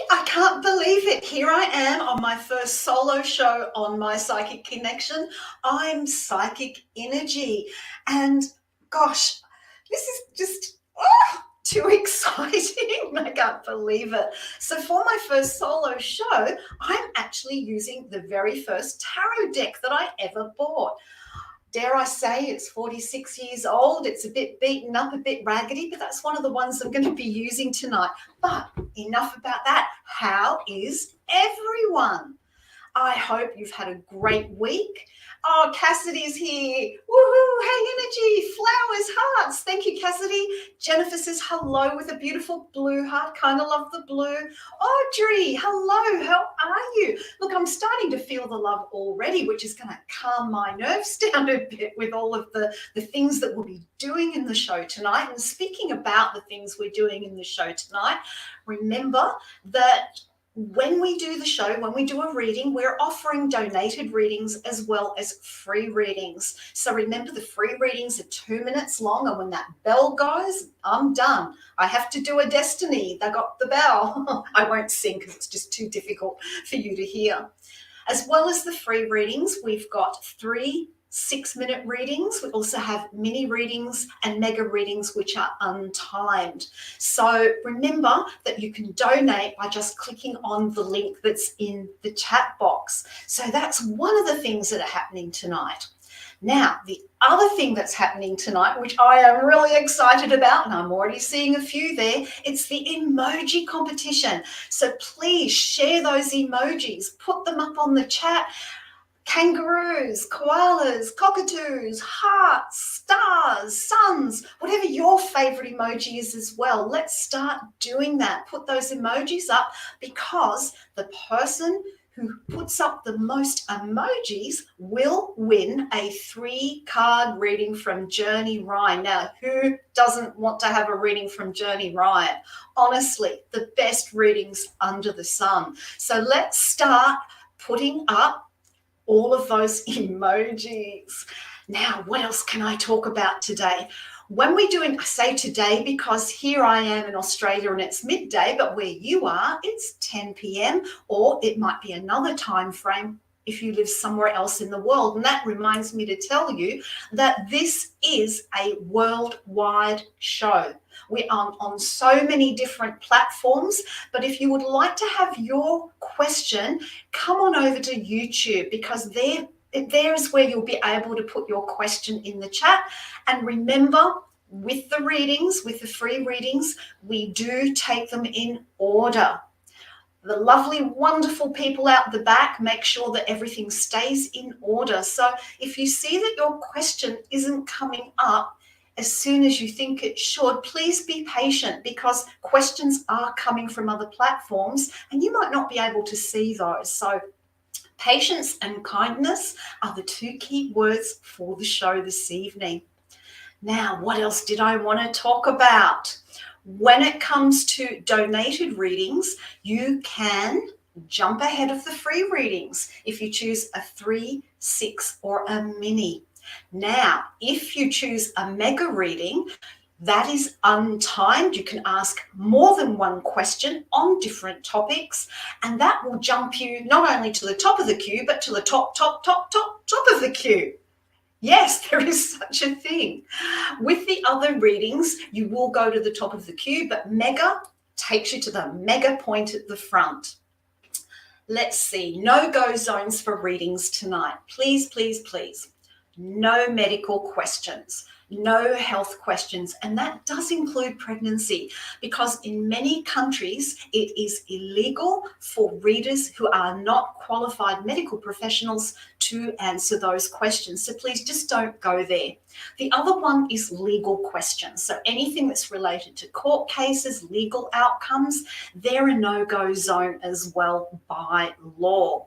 I can't believe it. Here I am on my first solo show on my Psychic Connection. I'm Psychic Innerji. And gosh, this is just too exciting. I can't believe it. So for my first solo show, I'm actually using the very first tarot deck that I ever bought. Dare I say it's 46 years old. It's a bit beaten up, a bit raggedy, but that's one of the ones I'm going to be using tonight. But enough about that. How is everyone? I hope you've had a great week. Oh, Cassidy's here. Woohoo! Hey, Innerji, flowers, hearts. Thank you, Cassidy. Jennifer says hello with a beautiful blue heart. Kind of love the blue. Audrey, hello. How are you? Look, I'm starting to feel the love already, which is going to calm my nerves down a bit with all of the things that we'll be doing in the show tonight. And speaking about the things we're doing in the show tonight, remember that when we do the show, when we do a reading, we're offering donated readings as well as free readings. So remember, the free readings are 2 minutes long, and when that bell goes, I'm done. I have to do a destiny. They got the bell. I won't sing because it's just too difficult for you to hear. As well as the free readings, we've got 3 6-minute readings. We also have mini readings and mega readings, which are untimed. So remember that you can donate by just clicking on the link that's in the chat box. So that's one of the things that are happening tonight. Now, the other thing that's happening tonight, which I am really excited about, and I'm already seeing a few there, it's the emoji competition. So please share those emojis, put them up on the chat. Kangaroos, koalas, cockatoos, hearts, stars, suns, whatever your favorite emoji is as well. Let's start doing that. Put those emojis up, because the person who puts up the most emojis will win a 3-card reading from Journey Ryan. Now, who doesn't want to have a reading from Journey Ryan? Honestly, the best readings under the sun. So let's start putting up all of those emojis. Now, what else can I talk about today? When we're doing, I say today because here I am in Australia and it's midday, but where you are, it's 10 p.m. or it might be another time frame if you live somewhere else in the world. And that reminds me to tell you that this is a worldwide show. We are on so many different platforms, but if you would like to have your question, come on over to YouTube, because there is where you'll be able to put your question in the chat. And remember, with the readings, with the free readings, we do take them in order. The lovely, wonderful people out the back make sure that everything stays in order. So if you see that your question isn't coming up as soon as you think it should, please be patient, because questions are coming from other platforms and you might not be able to see those. So patience and kindness are the 2 key words for the show this evening. Now, what else did I want to talk about? When it comes to donated readings, you can jump ahead of the free readings if you choose a 3, 6, or a mini. Now, if you choose a mega reading, that is untimed. You can ask more than one question on different topics, and that will jump you not only to the top of the queue, but to the top of the queue. Yes, there is such a thing. With the other readings, you will go to the top of the queue, but mega takes you to the mega point at the front. Let's see. No-go zones for readings tonight. Please, please, please. No medical questions, no health questions, and that does include pregnancy, because in many countries it is illegal for readers who are not qualified medical professionals to answer those questions. So please just don't go there. The other one is legal questions. So anything that's related to court cases, legal outcomes, they're a no-go zone as well by law.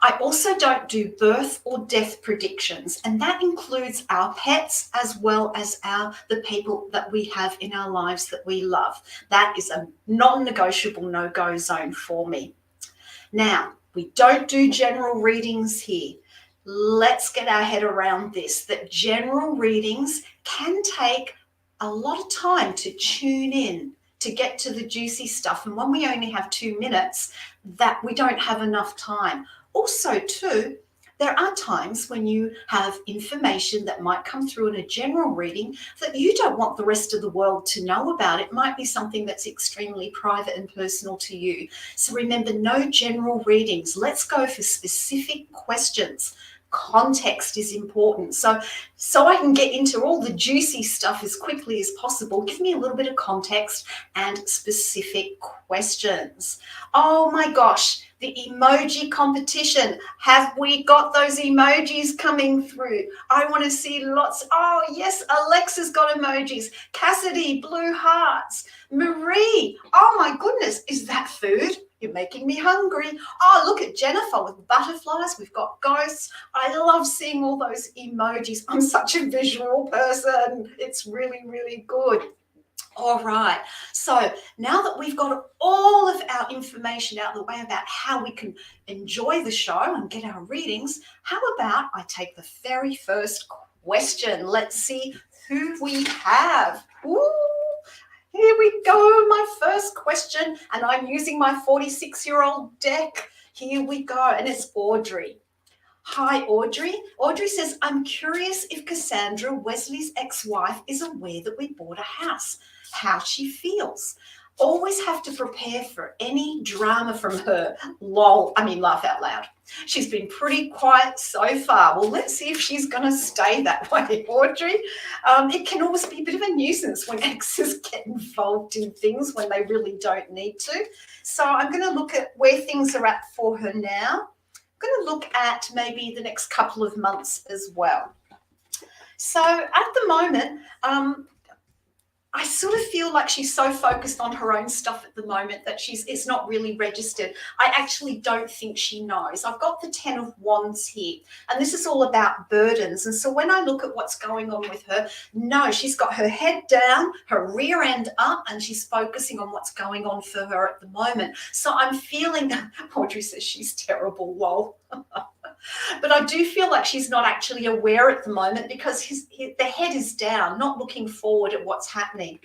I also don't do birth or death predictions, and that includes our pets as well as the people that we have in our lives that we love. That is a non-negotiable no-go zone for me. Now, we don't do general readings here. Let's get our head around this, that general readings can take a lot of time to tune in, to get to the juicy stuff. And when we only have 2 minutes, that we don't have enough time. Also, too, there are times when you have information that might come through in a general reading that you don't want the rest of the world to know about. It might be something that's extremely private and personal to you. So remember, no general readings. Let's go for specific questions. Context is important. So I can get into all the juicy stuff as quickly as possible. Give me a little bit of context and specific questions. Oh my gosh, the emoji competition. Have we got those emojis coming through? I want to see lots. Oh yes, Alexa's got emojis. Cassidy, blue hearts. Marie, oh my goodness, is that food? You're making me hungry. Oh, look at Jennifer with butterflies. We've got ghosts. I love seeing all those emojis. I'm such a visual person. It's really, really good. All right. So now that we've got all of our information out of the way about how we can enjoy the show and get our readings, how about I take the very first question? Let's see who we have. Ooh. Here we go, my first question, and I'm using my 46-year-old deck. Here we go, and it's Audrey. Hi, Audrey. Audrey says, I'm curious if Cassandra, Wesley's ex-wife, is aware that we bought a house, how she feels. Always have to prepare for any drama from her. Lol, I mean, laugh out loud. She's been pretty quiet so far. Well, let's see if she's going to stay that way, Audrey. It can always be a bit of a nuisance when exes get involved in things when they really don't need to. So I'm going to look at where things are at for her now. I'm going to look at maybe the next couple of months as well. So at the moment, I sort of feel like she's so focused on her own stuff at the moment that it's not really registered. I actually don't think she knows. I've got the 10 of Wands here, and this is all about burdens. And so when I look at what's going on with her, no, she's got her head down, her rear end up, and she's focusing on what's going on for her at the moment. So I'm feeling, Audrey says she's terrible, lol. But I do feel like she's not actually aware at the moment because the head is down, not looking forward at what's happening.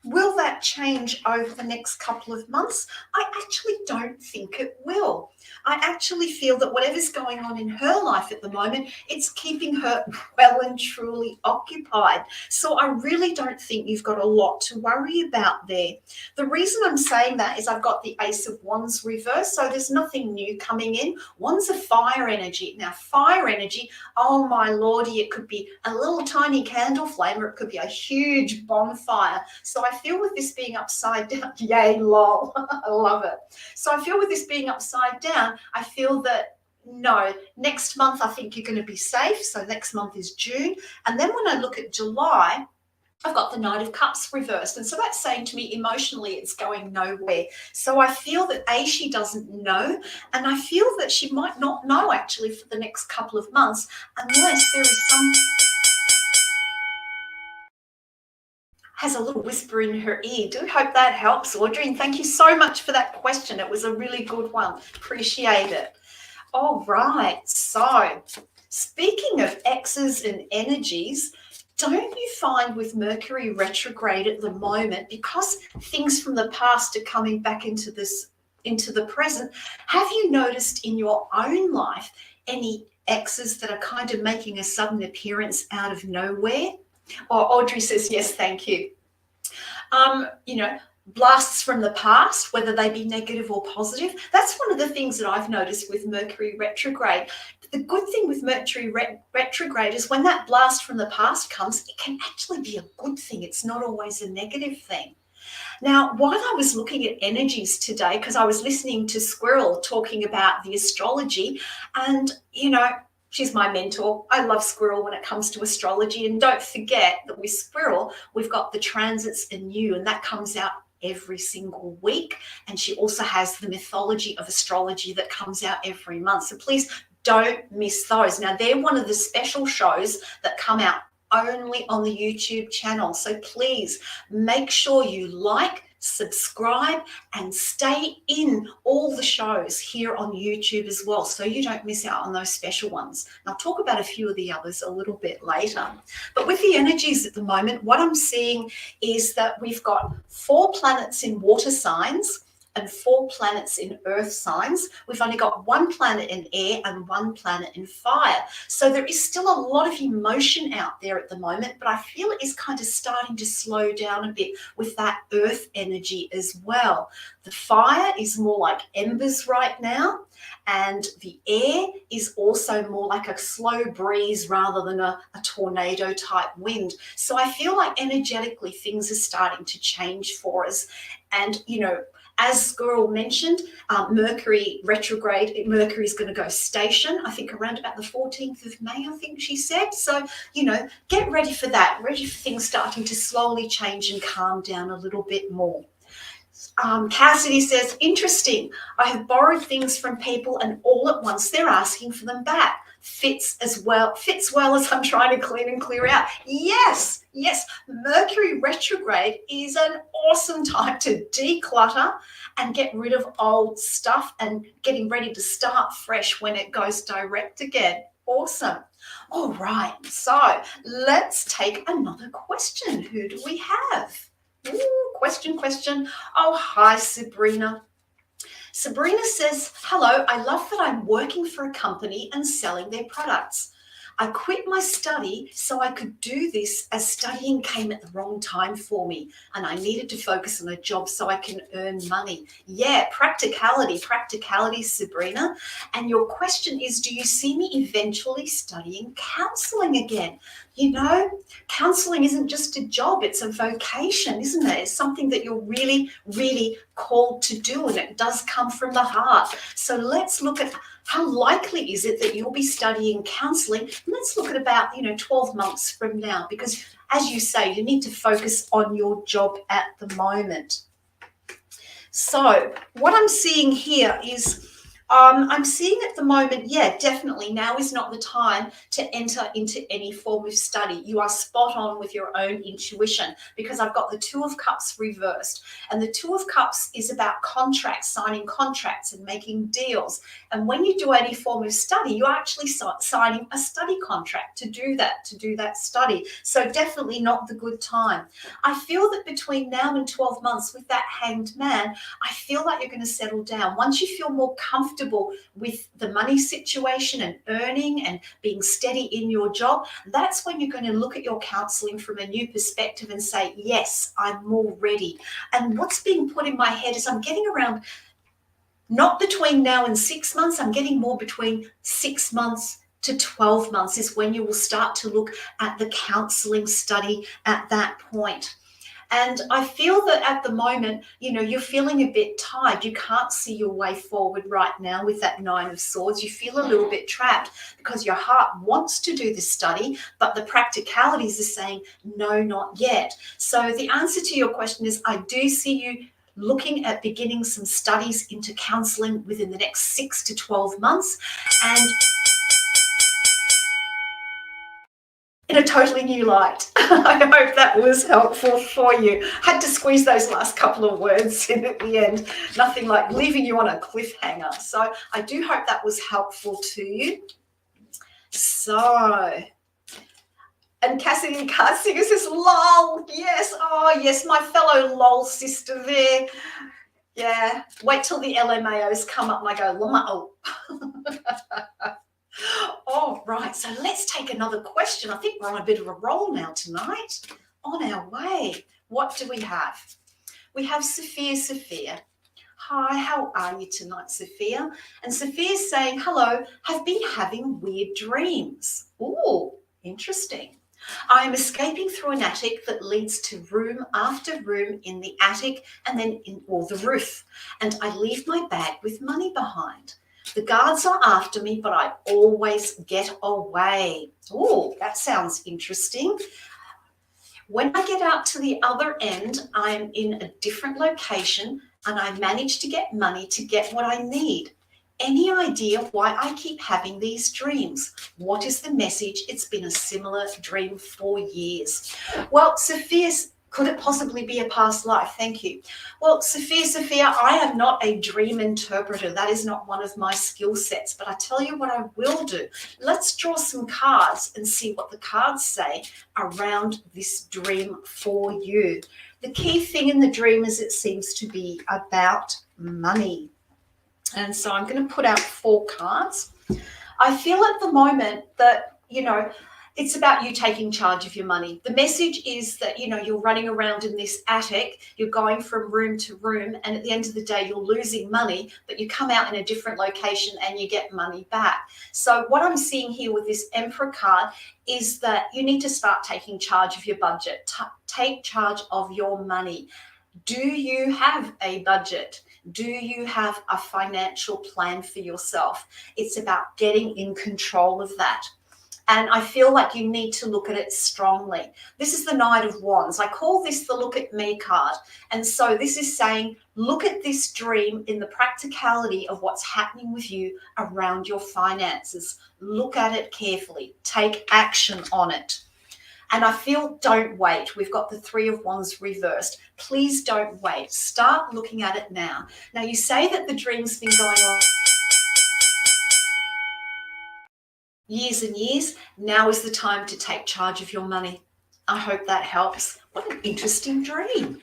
Will that change over the next couple of months? I actually don't think it will. I actually feel that whatever's going on in her life at the moment, it's keeping her well and truly occupied. So I really don't think you've got a lot to worry about there. The reason I'm saying that is I've got the Ace of Wands reversed, so there's nothing new coming in. Wands are fire energy. Now, fire energy, oh my lordy, it could be a little tiny candle flame or it could be a huge bonfire. So I feel with this being upside down, yay, lol, I love it. So I feel with this being upside down, I feel that no, next month I think you're going to be safe. So next month is June. And then when I look at July, I've got the Knight of Cups reversed. And so that's saying to me emotionally it's going nowhere. So I feel that she doesn't know. And I feel that she might not know actually for the next couple of months unless there is some... has a little whisper in her ear. Do hope that helps, Audrey. And thank you so much for that question. It was a really good one. Appreciate it. All right. So speaking of exes and energies, don't you find with Mercury retrograde at the moment, because things from the past are coming back into the present, have you noticed in your own life any exes that are kind of making a sudden appearance out of nowhere? Or Audrey says, yes, thank you. Blasts from the past, whether they be negative or positive. That's one of the things that I've noticed with Mercury retrograde. The good thing with Mercury retrograde is when that blast from the past comes, it can actually be a good thing. It's not always a negative thing. Now, while I was looking at energies today, because I was listening to Squirrel talking about the astrology, and, she's my mentor. I love Squirrel when it comes to astrology. And don't forget that with Squirrel, we've got the transits anew, and that comes out every single week. And she also has the mythology of astrology that comes out every month. So please don't miss those. Now, they're one of the special shows that come out only on the YouTube channel. So please make sure you like, subscribe, and stay in all the shows here on YouTube as well, so you don't miss out on those special ones. And I'll talk about a few of the others a little bit later. But with the energies at the moment, what I'm seeing is that we've got 4 planets in water signs and 4 planets in earth signs. We've only got 1 planet in air and 1 planet in fire. So there is still a lot of emotion out there at the moment, but I feel it is kind of starting to slow down a bit with that earth energy as well. The fire is more like embers right now, and the air is also more like a slow breeze rather than a tornado type wind. So I feel like energetically things are starting to change for us. And, you know, as Squirrel mentioned, Mercury retrograde, Mercury is going to go station, I think around about the 14th of May, I think she said. So, you know, get ready for that, ready for things starting to slowly change and calm down a little bit more. Cassidy says, interesting. I have borrowed things from people and all at once they're asking for them back. Fits well as I'm trying to clean and clear out. Yes, Mercury retrograde is an awesome time to declutter and get rid of old stuff and getting ready to start fresh when it goes direct again. Awesome. All right, so let's take another question. Who do we have? Ooh, question. Oh, hi, Sabrina. Sabrina says, hello, I love that I'm working for a company and selling their products. I quit my study so I could do this, as studying came at the wrong time for me and I needed to focus on a job so I can earn money. Yeah, practicality, Sabrina. And your question is, do you see me eventually studying counseling again? You know, counseling isn't just a job, it's a vocation, isn't it? It's something that you're really, really called to do, and it does come from the heart. So let's look at how likely is it that you'll be studying counseling. Let's look at about, 12 months from now, because as you say, you need to focus on your job at the moment. So what I'm seeing here is I'm seeing at the moment, yeah, definitely now is not the time to enter into any form of study. You are spot on with your own intuition, because I've got the Two of Cups reversed. And the Two of Cups is about contracts, signing contracts and making deals. And when you do any form of study, you're actually signing a study contract to do that study. So definitely not the good time. I feel that between now and 12 months with that Hanged Man, I feel like you're going to settle down. Once you feel more comfortable with the money situation and earning and being steady in your job, that's when you're going to look at your counseling from a new perspective and say, yes, I'm more ready. And what's being put in my head is I'm getting around, not between now and 6 months, I'm getting more between 6 months to 12 months is when you will start to look at the counseling study at that point. And I feel that at the moment, you're feeling a bit tired. You can't see your way forward right now with that Nine of Swords. You feel a little bit trapped because your heart wants to do the study, but the practicalities are saying, no, not yet. So the answer to your question is, I do see you looking at beginning some studies into counseling within the next 6 to 12 months. And in a totally new light. I hope that was helpful for you. Had to squeeze those last couple of words in at the end. Nothing like leaving you on a cliffhanger. So I do hope that was helpful to you. So, and Cassidy Carsinger says, lol, yes, oh yes, my fellow lol sister there. Yeah, wait till the LMAOs come up and I go, lol. All right, so let's take another question. I think we're on a bit of a roll now tonight. On our way. What do we have? We have Sophia. Hi, how are you tonight, Sophia? And Sophia's saying, hello, have been having weird dreams. Ooh, interesting. I am escaping through an attic that leads to room after room in the attic and then the roof. And I leave my bag with money behind. The guards are after me, but I always get away. Oh, that sounds interesting. When I get out to the other end, I'm in a different location and I manage to get money to get what I need. Any idea why I keep having these dreams? What is the message? It's been a similar dream for years. Well, Sophia, could it possibly be a past life? Thank you. Well, Sophia, I am not a dream interpreter. That is not one of my skill sets. But I tell you what I will do. Let's draw some cards and see what the cards say around this dream for you. The key thing in the dream is it seems to be about money. And so I'm going to put out 4 cards. I feel at the moment that, it's about you taking charge of your money. The message is that, you're running around in this attic, you're going from room to room, and at the end of the day, you're losing money, but you come out in a different location and you get money back. So what I'm seeing here with this Emperor card is that you need to start taking charge of your budget. Take charge of your money. Do you have a budget? Do you have a financial plan for yourself? It's about getting in control of that. And I feel like you need to look at it strongly. This is the Knight of Wands. I call this the Look at Me card. And so this is saying, look at this dream in the practicality of what's happening with you around your finances. Look at it carefully. Take action on it. And I feel don't wait. We've got the 3 of Wands reversed. Please don't wait. Start looking at it now. Now, you say that the dream's been going on years and years. Now is the time to take charge of your money. I hope that helps. What an interesting dream.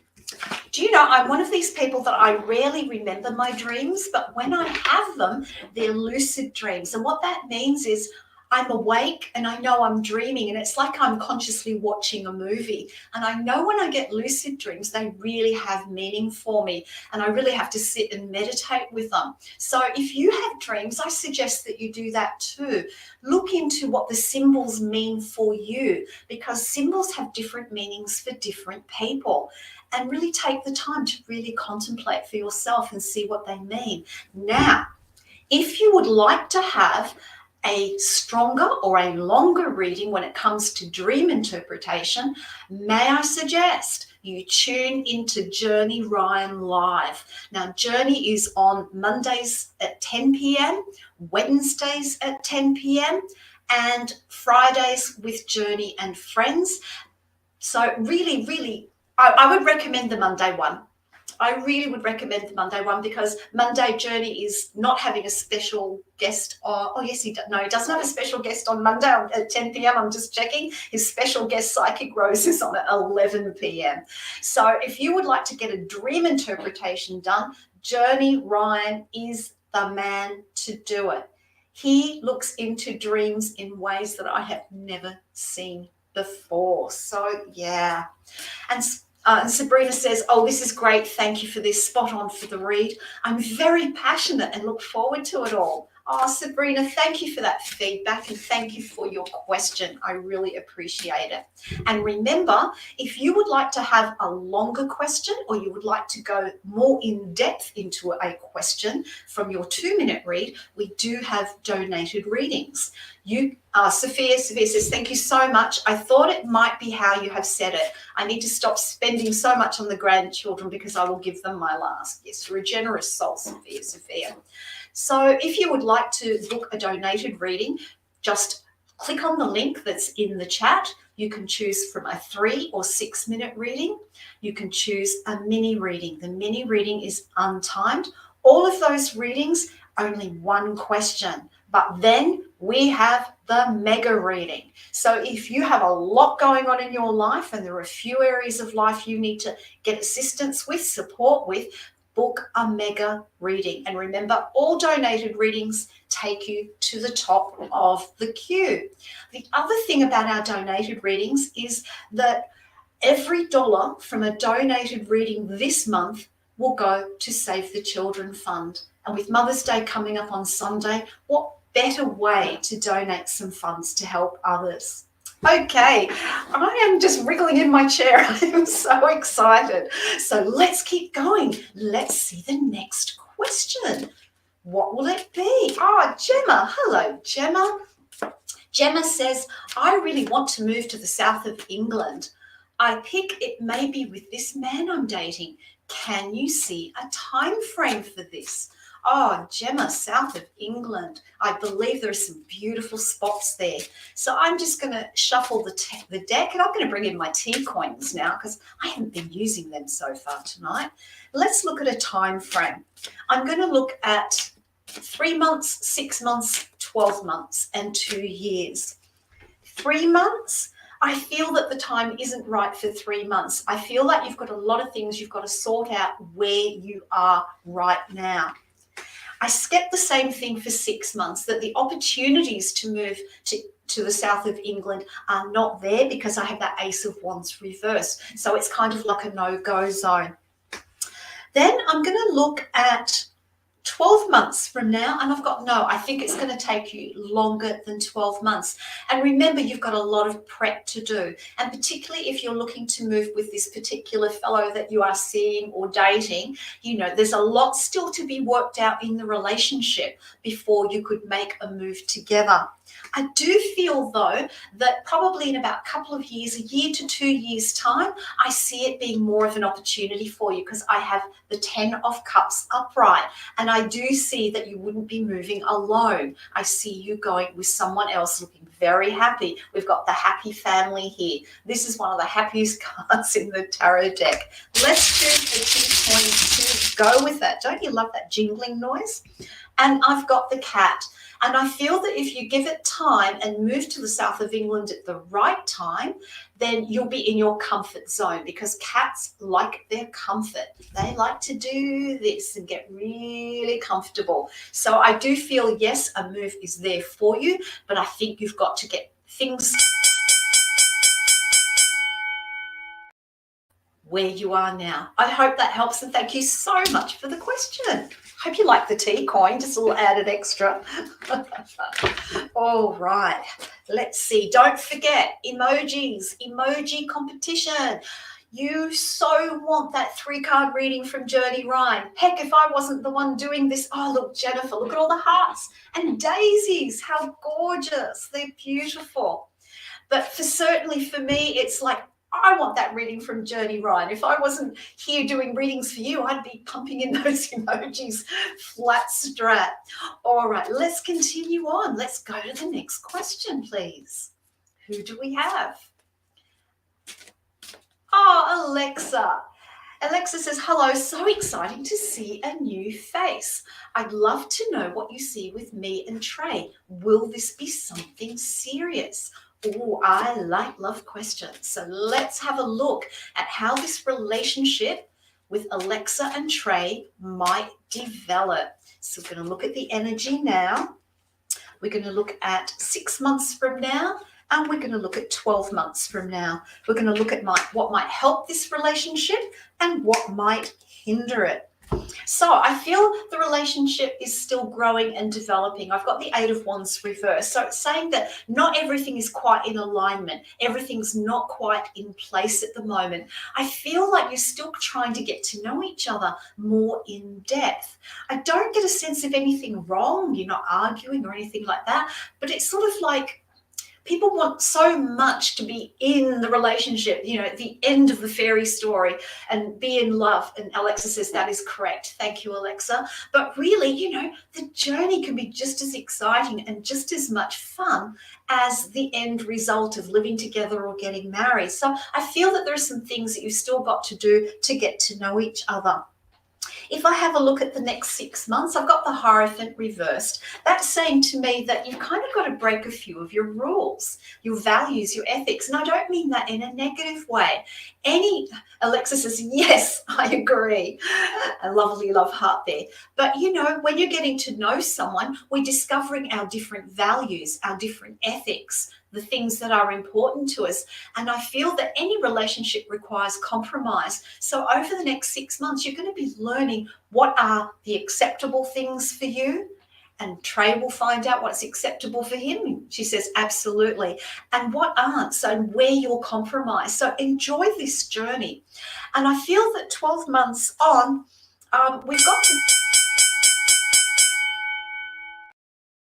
Do you know, I'm one of these people that I rarely remember my dreams, but when I have them, they're lucid dreams. And what that means is I'm awake and I know I'm dreaming, and it's like I'm consciously watching a movie. And I know when I get lucid dreams, they really have meaning for me, and I really have to sit and meditate with them. So if you have dreams, I suggest that you do that too. Look into what the symbols mean for you, because symbols have different meanings for different people. And really take the time to really contemplate for yourself and see what they mean. Now, if you would like to have a stronger or a longer reading when it comes to dream interpretation, may I suggest you tune into Journey Ryan Live. Now, Journey is on Mondays at 10 p.m., Wednesdays at 10 p.m., and Fridays with Journey and Friends. So really, I would recommend the Monday one. I really would recommend the Monday one, because Monday Journey is not having a special guest. He doesn't have a special guest on Monday at 10 p.m. I'm just checking. His special guest, Psychic Rose, is on at 11 p.m. So if you would like to get a dream interpretation done, Journey Ryan is the man to do it. He looks into dreams in ways that I have never seen before. So, yeah. And Sabrina says, oh, this is great. Thank you for this. Spot on for the read. I'm very passionate and look forward to it all. Oh, Sabrina, thank you for that feedback, and thank you for your question. I really appreciate it. And remember, if you would like to have a longer question, or you would like to go more in depth into a question from your 2-minute read, we do have donated readings. Sophia says, thank you so much. I thought it might be how you have said it. I need to stop spending so much on the grandchildren because I will give them my last. Yes, you're a generous soul, Sophia. So if you would like to book a donated reading, just click on the link that's in the chat. You can choose from a 3 or 6-minute reading. You can choose a mini reading. The mini reading is untimed. All of those readings, only one question. But then we have the mega reading. So if you have a lot going on in your life and there are a few areas of life you need to get assistance with, support with, book a mega reading. And remember, all donated readings take you to the top of the queue. The other thing about our donated readings is that every dollar from a donated reading this month will go to Save the Children Fund. And with Mother's Day coming up on Sunday, what better way to donate some funds to help others? Okay, I am just wriggling in my chair. I am so excited. So let's keep going. Let's see the next question. What will it be? Gemma. Hello, Gemma. Gemma says, I really want to move to the south of England. I pick it may be with this man I'm dating. Can you see a time frame for this? Oh, Gemma, south of England. I believe there are some beautiful spots there. So I'm just going to shuffle the deck, and I'm going to bring in my tea coins now because I haven't been using them so far tonight. Let's look at a time frame. I'm going to look at 3 months, 6 months, 12 months, and 2 years. 3 months, I feel that the time isn't right for 3 months. I feel like you've got a lot of things you've got to sort out where you are right now. I get the same thing for 6 months, that the opportunities to move to the south of England are not there because I have that Ace of Wands reversed. So it's kind of like a no-go zone. Then I'm going to look at 12 months from now, and I've got no, I think it's going to take you longer than 12 months. And remember, you've got a lot of prep to do. And particularly if you're looking to move with this particular fellow that you are seeing or dating, you know, there's a lot still to be worked out in the relationship before you could make a move together. I do feel, though, that probably in about a couple of years, a year to 2 years' time, I see it being more of an opportunity for you because I have the 10 of Cups upright. And I do see that you wouldn't be moving alone. I see you going with someone else looking very happy. We've got the happy family here. This is one of the happiest cards in the tarot deck. Let's do the 2 coins to go with that. Don't you love that jingling noise? And I've got the cat. And I feel that if you give it time and move to the south of England at the right time, then you'll be in your comfort zone because cats like their comfort. They like to do this and get really comfortable. So I do feel, yes, a move is there for you, but I think you've got to get things where you are now. I hope that helps, and thank you so much for the question. Hope you like the tea coin, just a little added extra. All right, let's see. Don't forget emojis, emoji competition. You so want that 3-card reading from Journey Ryan. Heck, if I wasn't the one doing this, oh, look, Jennifer, look at all the hearts and daisies. How gorgeous. They're beautiful. But certainly for me, it's like, I want that reading from Journey Ryan. If I wasn't here doing readings for you, I'd be pumping in those emojis flat strat. All right, let's continue on. Let's go to the next question, please. Who do we have? Oh, Alexa. Alexa says, hello, so exciting to see a new face. I'd love to know what you see with me and Trey. Will this be something serious? Oh, I like love questions. So let's have a look at how this relationship with Alexa and Trey might develop. So we're going to look at the energy now. We're going to look at 6 months from now, and we're going to look at 12 months from now. We're going to look at what might help this relationship and what might hinder it. So I feel the relationship is still growing and developing. I've got the 8 of Wands reversed. So it's saying that not everything is quite in alignment. Everything's not quite in place at the moment. I feel like you're still trying to get to know each other more in depth. I don't get a sense of anything wrong. You're not arguing or anything like that. But it's sort of like, people want so much to be in the relationship, you know, at the end of the fairy story and be in love. And Alexa says that is correct. Thank you, Alexa. But really, you know, the journey can be just as exciting and just as much fun as the end result of living together or getting married. So I feel that there are some things that you've still got to do to get to know each other. If I have a look at the next 6 months, I've got the Hierophant reversed. That's saying to me that you've kind of got to break a few of your rules, your values, your ethics. And I don't mean that in a negative way. Alexa says, yes, I agree. A lovely love heart there. But, you know, when you're getting to know someone, we're discovering our different values, our different ethics, the things that are important to us. And I feel that any relationship requires compromise. So over the next 6 months, you're going to be learning what are the acceptable things for you. And Trey will find out what's acceptable for him. She says, absolutely. And what aren't. So where you'll compromise. So enjoy this journey. And I feel that 12 months on, we've got to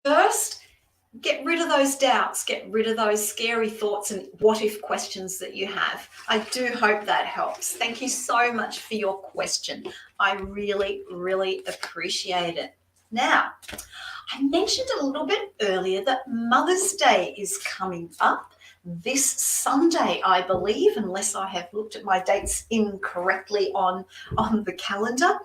first, get rid of those doubts, get rid of those scary thoughts and what if questions that you have. I do hope that helps. Thank you so much for your question. I really, really appreciate it. Now, I mentioned a little bit earlier that Mother's Day is coming up this Sunday, I believe, unless I have looked at my dates incorrectly on the calendar.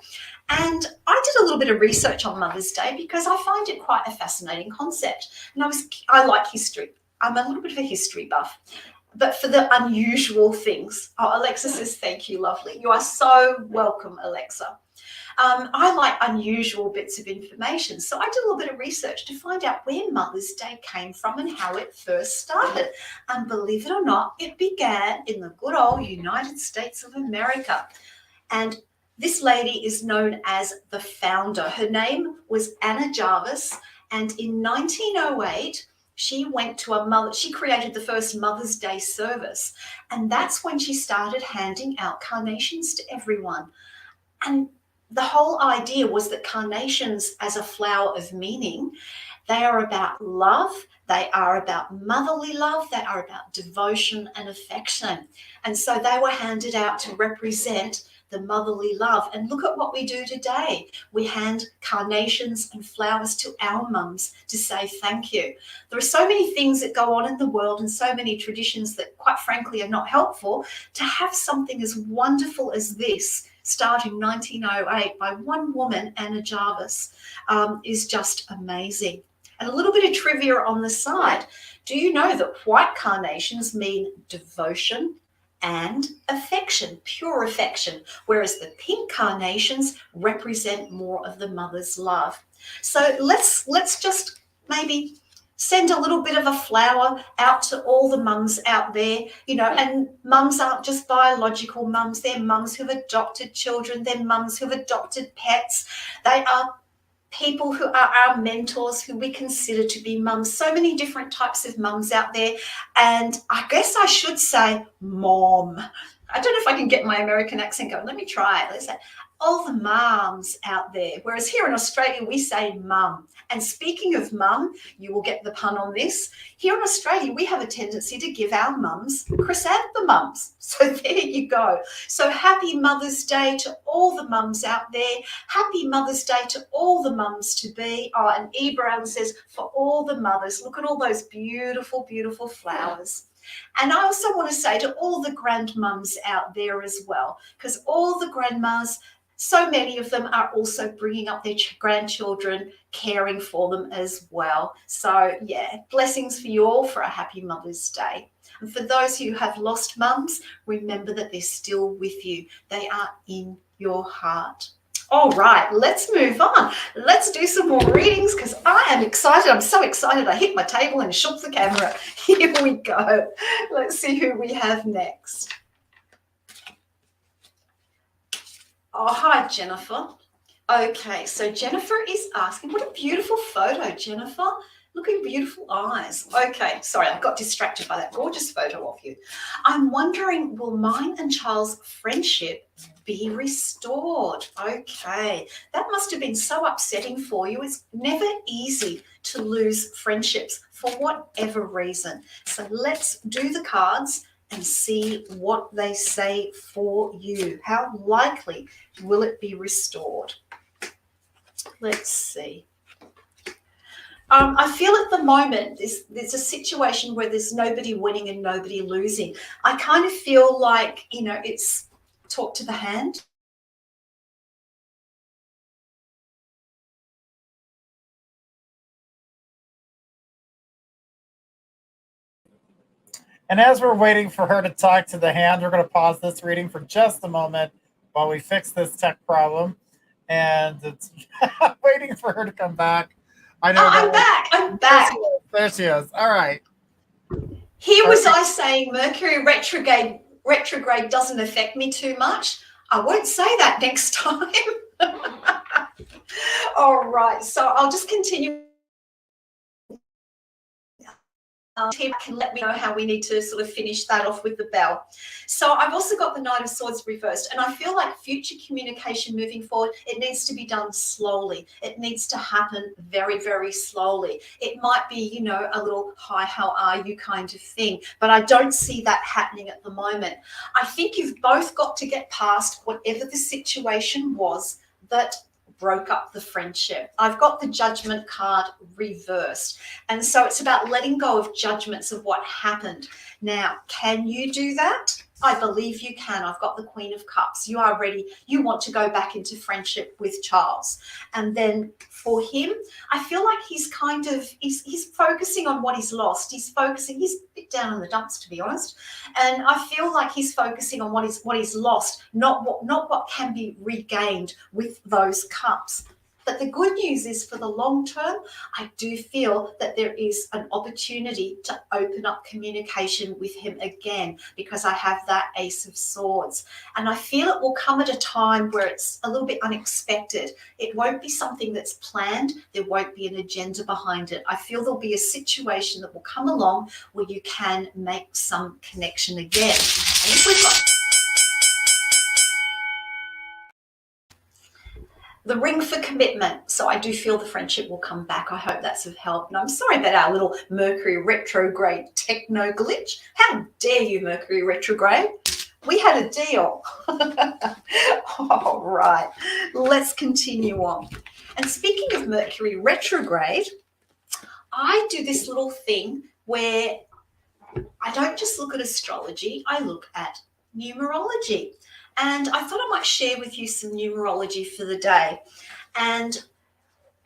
And I did a little bit of research on Mother's Day because I find it quite a fascinating concept. And I like history. I'm a little bit of a history buff, but for the unusual things. Oh, Alexa says, thank you, lovely. You are so welcome, Alexa. I like unusual bits of information. So I did a little bit of research to find out where Mother's Day came from and how it first started. And believe it or not, it began in the good old United States of America. And this lady is known as the founder. Her name was Anna Jarvis. And in 1908, she created the first Mother's Day service. And that's when she started handing out carnations to everyone. And the whole idea was that carnations, as a flower of meaning, they are about love, they are about motherly love, they are about devotion and affection. And so they were handed out to represent the motherly love. And look at what we do today. We hand carnations and flowers to our mums to say thank you. There are so many things that go on in the world and so many traditions that, quite frankly, are not helpful. To have something as wonderful as this starting 1908 by one woman, Anna Jarvis, is just amazing. And a little bit of trivia on the side. Do you know that white carnations mean devotion and affection, pure affection, whereas the pink carnations represent more of the mother's love? So let's just maybe send a little bit of a flower out to all the mums out there, and mums aren't just biological mums, they're mums who've adopted children, they're mums who've adopted pets. They are people who are our mentors, who we consider to be mums. So many different types of mums out there. And I guess I should say mom. I don't know if I can get my American accent going. Let me try it. Let's say all the mums out there. Whereas here in Australia, we say mum. And speaking of mum, you will get the pun on this. Here in Australia, we have a tendency to give our mums chrysanthemums. So there you go. So happy Mother's Day to all the mums out there. Happy Mother's Day to all the mums to be. Oh, and E. Brown says, for all the mothers, look at all those beautiful, beautiful flowers. And I also want to say to all the grandmums out there as well, because all the grandmas, so many of them are also bringing up their grandchildren, caring for them as well. So, yeah, blessings for you all for a happy Mother's Day. And for those who have lost mums, remember that they're still with you. They are in your heart. All right, let's move on. Let's do some more readings because I am excited. I'm so excited. I hit my table and shook the camera. Here we go. Let's see who we have next. Oh, hi, Jennifer. Okay, so Jennifer is asking, what a beautiful photo, Jennifer. Look at your beautiful eyes. Okay, sorry, I got distracted by that gorgeous photo of you. I'm wondering, will mine and Charles' friendship be restored? Okay, that must have been so upsetting for you. It's never easy to lose friendships for whatever reason. So let's do the cards and see what they say for you. How likely will it be restored? Let's see. I feel at the moment there's a situation where there's nobody winning and nobody losing. I kind of feel like, it's talk to the hand. And as we're waiting for her to talk to the hand, we're going to pause this reading for just a moment while we fix this tech problem. And it's waiting for her to come back. I know. I'm back. There she is. All right. Here was I saying Mercury retrograde doesn't affect me too much. I won't say that next time. All right. So I'll just continue. Tim can let me know how we need to sort of finish that off with the bell. So I've also got the Knight of Swords reversed, and I feel like future communication moving forward, it needs to be done slowly. It needs to happen very, very slowly. It might be, you know, a little hi, how are you kind of thing, but I don't see that happening at the moment. I think you've both got to get past whatever the situation was that broke up the friendship. I've got the Judgment card reversed. And so it's about letting go of judgments of what happened. Now, can you do that? I believe you can. I've got the Queen of Cups. You are ready. You want to go back into friendship with Charles. And then for him, I feel like he's kind of, he's focusing on what he's lost. He's a bit down in the dumps, to be honest. And I feel like he's focusing on what he's lost, not what can be regained with those cups. But the good news is, for the long term, I do feel that there is an opportunity to open up communication with him again, because I have that Ace of Swords. And I feel it will come at a time where it's a little bit unexpected. It won't be something that's planned. There won't be an agenda behind it. I feel there'll be a situation that will come along where you can make some connection again. And if we've got the ring for commitment. So I do feel the friendship will come back. I hope that's of help. And I'm sorry about our little Mercury retrograde techno glitch. How dare you, Mercury retrograde? We had a deal. All right, let's continue on. And speaking of Mercury retrograde, I do this little thing where I don't just look at astrology, I look at numerology. And I thought I might share with you some numerology for the day. And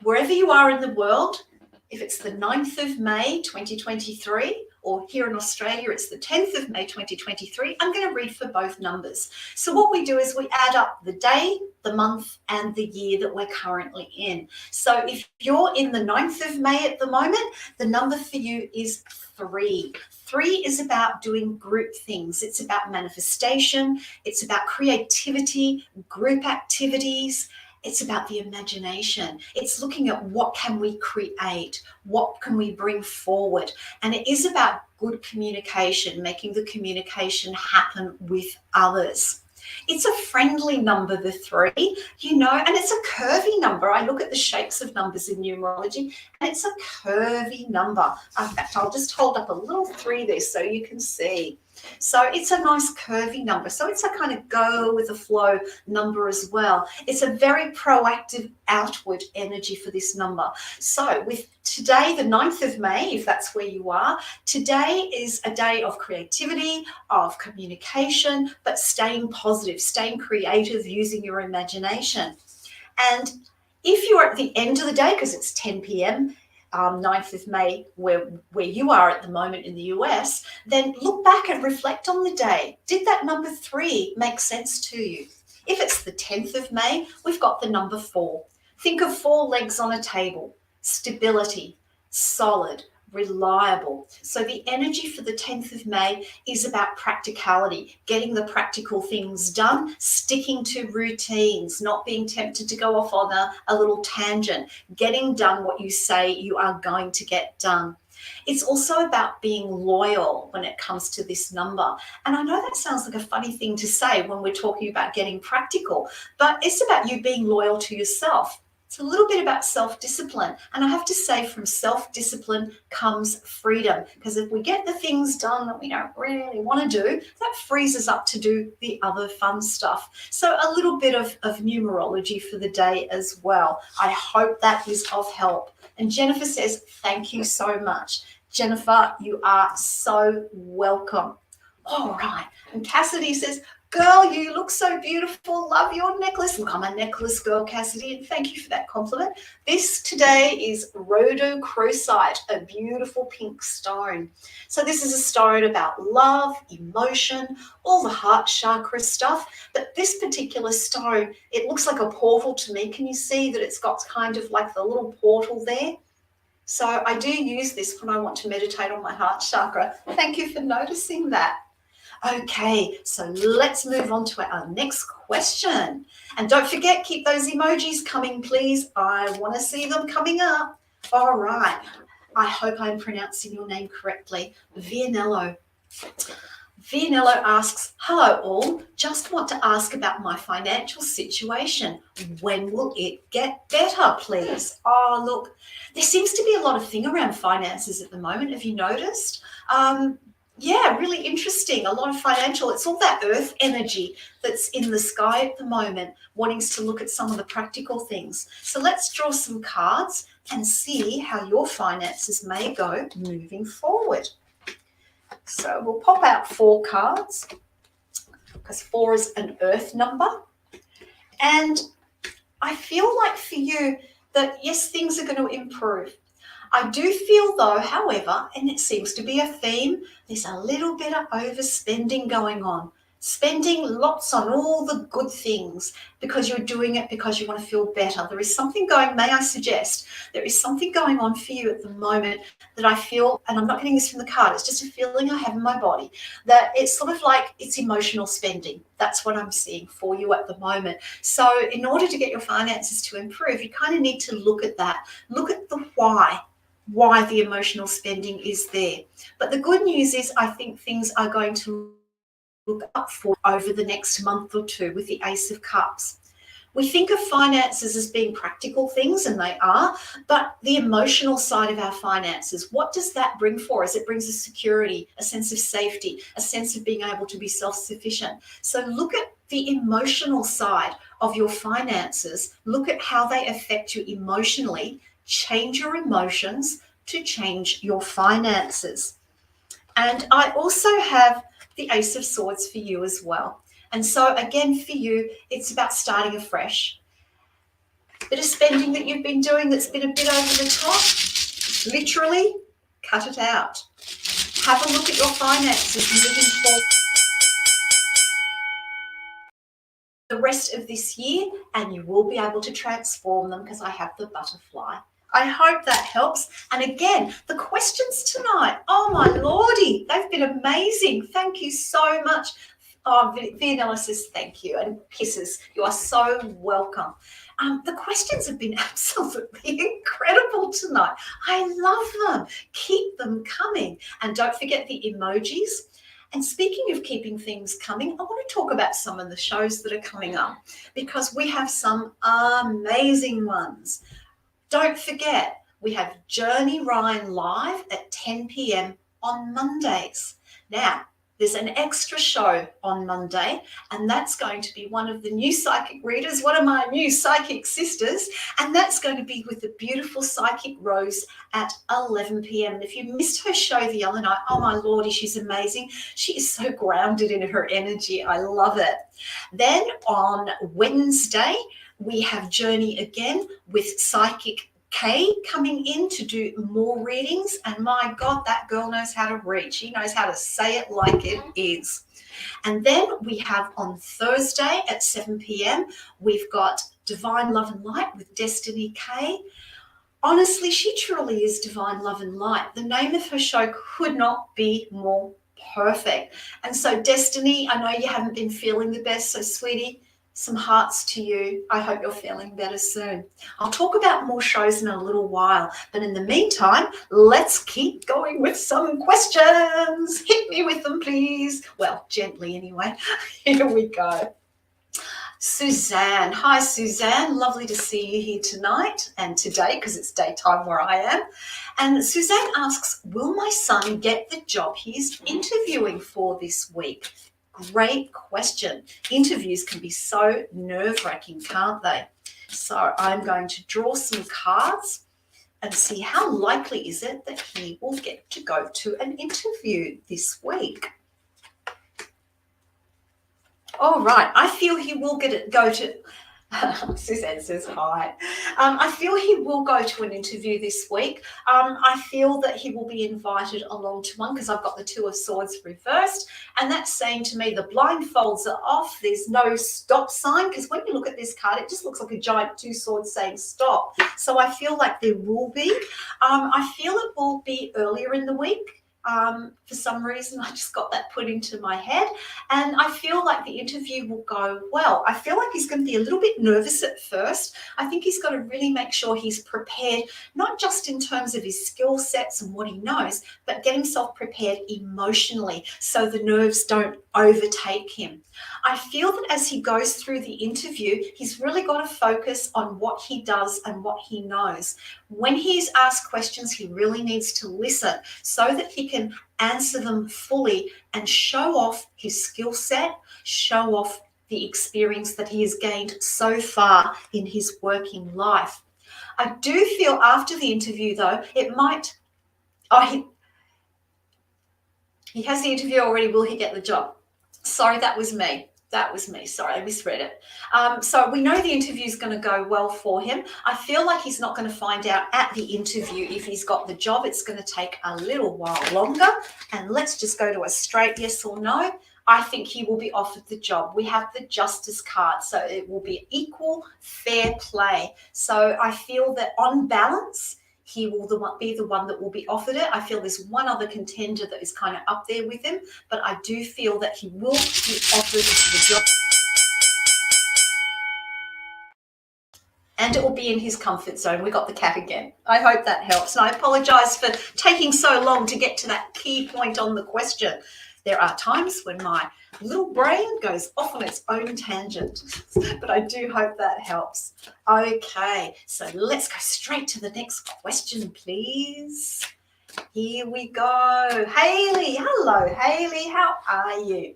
wherever you are in the world, if it's the 9th of May 2023, or here in Australia, it's the 10th of May 2023, I'm going to read for both numbers. So what we do is we add up the day, the month, and the year that we're currently in. So if you're in the 9th of May at the moment, the number for you is 3. 3 is about doing group things. It's about manifestation. It's about creativity, group activities. It's about the imagination. It's looking at what can we create, what can we bring forward. And it is about good communication, making the communication happen with others. It's a friendly number, the 3, you know, and it's a curvy number. I look at the shapes of numbers in numerology, and it's a curvy number. In fact, I'll just hold up a little 3 there so you can see. So it's a nice curvy number. So it's a kind of go with the flow number as well. It's a very proactive outward energy for this number. So with today, the 9th of May, if that's where you are, today is a day of creativity, of communication, but staying positive, staying creative, using your imagination. And if you're at the end of the day, because it's 10 p.m., 9th of May, where you are at the moment in the US, then look back and reflect on the day. Did that number 3 make sense to you? If it's the 10th of May, we've got the number 4. Think of 4 legs on a table: stability, solid, reliable. So the energy for the 10th of May is about practicality, getting the practical things done, sticking to routines, not being tempted to go off on a little tangent, getting done what you say you are going to get done. It's also about being loyal when it comes to this number. And I know that sounds like a funny thing to say when we're talking about getting practical, but it's about you being loyal to yourself. It's a little bit about self-discipline. And I have to say, from self-discipline comes freedom, because if we get the things done that we don't really want to do, that frees us up to do the other fun stuff. So a little bit of numerology for the day as well. I hope that is of help. And Jennifer says, thank you so much. Jennifer, you are so welcome. All right. And Cassidy says, girl, you look so beautiful. Love your necklace. Look, I'm a necklace girl, Cassidy, and thank you for that compliment. This today is rhodochrosite, a beautiful pink stone. So this is a stone about love, emotion, all the heart chakra stuff. But this particular stone, it looks like a portal to me. Can you see that it's got kind of like the little portal there? So I do use this when I want to meditate on my heart chakra. Thank you for noticing that. Okay, so let's move on to our next question. And don't forget, keep those emojis coming, please. I want to see them coming up. All right. I hope I'm pronouncing your name correctly, Vianello. Vianello asks, hello all, just want to ask about my financial situation. When will it get better, please? Oh, look, there seems to be a lot of thing around finances at the moment. Have you noticed? Yeah, really interesting. A lot of financial, it's all that earth energy that's in the sky at the moment, wanting to look at some of the practical things. So let's draw some cards and see how your finances may go moving forward. So we'll pop out 4 cards because 4 is an earth number. And I feel like for you that, yes, things are going to improve. I do feel though, however, and it seems to be a theme, there's a little bit of overspending going on. Spending lots on all the good things because you're doing it because you want to feel better. There is something going, may I suggest, there is something going on for you at the moment that I feel, and I'm not getting this from the card, it's just a feeling I have in my body, that it's sort of like it's emotional spending. That's what I'm seeing for you at the moment. So in order to get your finances to improve, you kind of need to look at that. Look at the why the emotional spending is there. But the good news is I think things are going to look up for over the next month or two with the Ace of Cups. We think of finances as being practical things, and they are, but the emotional side of our finances, what does that bring for us? It brings us security, a sense of safety, a sense of being able to be self-sufficient. So look at the emotional side of your finances. Look at how they affect you emotionally. Change your emotions to change your finances. And I also have the Ace of Swords for you as well. And so again, for you, it's about starting afresh. Bit of spending that you've been doing that's been a bit over the top, literally cut it out. Have a look at your finances moving forward the rest of this year, and you will be able to transform them because I have the butterfly. I hope that helps. And again, the questions tonight, oh my lordy, they've been amazing. Thank you so much. Oh, Vianella says thank you and kisses. You are so welcome. The questions have been absolutely incredible tonight. I love them. Keep them coming. And don't forget the emojis. And speaking of keeping things coming, I want to talk about some of the shows that are coming up because we have some amazing ones. Don't forget, we have Journey Ryan live at 10 p.m. on Mondays. Now, there's an extra show on Monday, and that's going to be one of the new psychic readers, one of my new psychic sisters, and that's going to be with the beautiful Psychic Rose at 11 p.m. And if you missed her show the other night, oh my lordy, she's amazing. She is so grounded in her energy. I love it. Then on Wednesday, we have Journey again with Psychic Kay coming in to do more readings. And my God, that girl knows how to read. She knows how to say it like it is. And then we have on Thursday at 7 p.m., we've got Divine Love and Light with Destiny Kay. Honestly, she truly is Divine Love and Light. The name of her show could not be more perfect. And so Destiny, I know you haven't been feeling the best, so sweetie, some hearts to you. I hope you're feeling better soon. I'll talk about more shows in a little while, but in the meantime, let's keep going with some questions. Hit me with them, please. Well, gently anyway. Here we go. Suzanne. Hi, Suzanne. Lovely to see you here tonight and today because it's daytime where I am. And Suzanne asks, will my son get the job he's interviewing for this week? Great question. Interviews can be so nerve-wracking, can't they? So I'm going to draw some cards and see how likely is it that he will get to go to an interview this week. All right, I feel he will go to, Suzanne says hi. I feel he will go to an interview this week. I feel that he will be invited along to one because I've got the Two of Swords reversed, and that's saying to me the blindfolds are off. There's no stop sign because when you look at this card, it just looks like a giant 2 swords saying stop. So I feel like there will be. I feel it will be earlier in the week. For some reason, I just got that put into my head, and I feel like the interview will go well. I feel like he's going to be a little bit nervous at first. I think he's got to really make sure he's prepared, not just in terms of his skill sets and what he knows, but get himself prepared emotionally so the nerves don't overtake him. I feel that as he goes through the interview, he's really got to focus on what he does and what he knows. When he's asked questions, he really needs to listen so that he can answer them fully and show off his skill set, show off the experience that he has gained so far in his working life. I do feel after the interview, though, it might... Oh, he has the interview already. Will he get the job? Sorry, that was me. Sorry, I misread it. So we know the interview is going to go well for him. I feel like he's not going to find out at the interview if he's got the job. It's going to take a little while longer. And let's just go to a straight yes or no. I think he will be offered the job. We have the justice card, so it will be equal, fair play. So I feel that on balance, he will be the one that will be offered it. I feel there's one other contender that is kind of up there with him, but I do feel that he will be offered the job. And it will be in his comfort zone. We got the cat again. I hope that helps. And I apologize for taking so long to get to that key point on the question. There are times when my little brain goes off on its own tangent, but I do hope that helps. Okay, so let's go straight to the next question, please. Here we go. Haley, hello, Haley. How are you?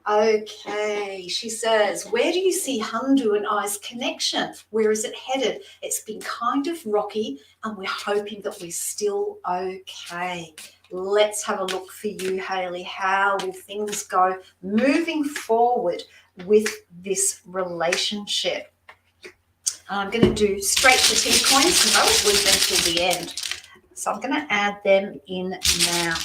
Okay, she says, where do you see Hundu and I's connection? Where is it headed? It's been kind of rocky, and we're hoping that we're still okay. Let's have a look for you, Haley. How will things go moving forward with this relationship? I'm going to do straight to T coins because I always leave them till the end. So I'm going to add them in now.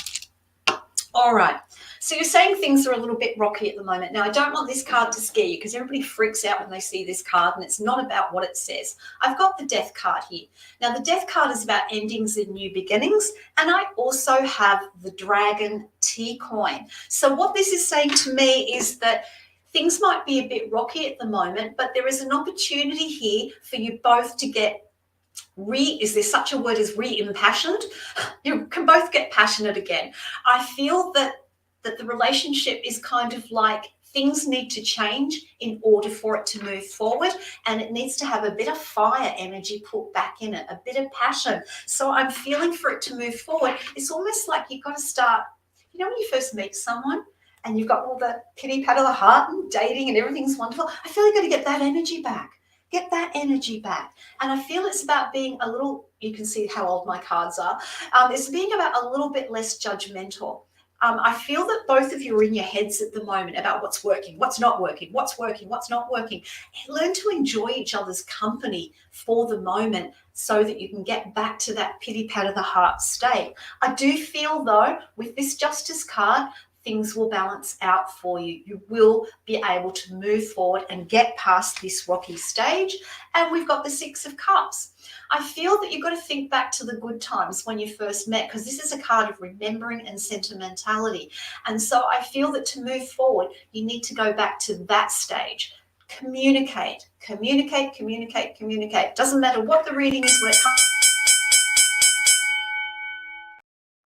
All right. So you're saying things are a little bit rocky at the moment. Now, I don't want this card to scare you because everybody freaks out when they see this card, and it's not about what it says. I've got the Death card here. Now, the Death card is about endings and new beginnings, and I also have the Dragon T coin. So what this is saying to me is that things might be a bit rocky at the moment, but there is an opportunity here for you both to get is there such a word as re-impassioned? You can both get passionate again. I feel that the relationship is kind of like things need to change in order for it to move forward, and it needs to have a bit of fire energy put back in it, a bit of passion. So I'm feeling for it to move forward. It's almost like you've got to start, you know, when you first meet someone and you've got all the pity pat of the heart and dating and everything's wonderful. I feel you've got to get that energy back. Get that energy back. And I feel it's about being a little, you can see how old my cards are. It's being about a little bit less judgmental. I feel that both of you are in your heads at the moment about what's working, what's not working, what's working, what's not working. Learn to enjoy each other's company for the moment so that you can get back to that pity pat of the heart state. I do feel, though, with this Justice card, things will balance out for you. You will be able to move forward and get past this rocky stage. And we've got the Six of Cups. I feel that you've got to think back to the good times when you first met, because this is a card of remembering and sentimentality. And so I feel that to move forward, you need to go back to that stage. Communicate, communicate, communicate, communicate. Doesn't matter what the reading is when it comes.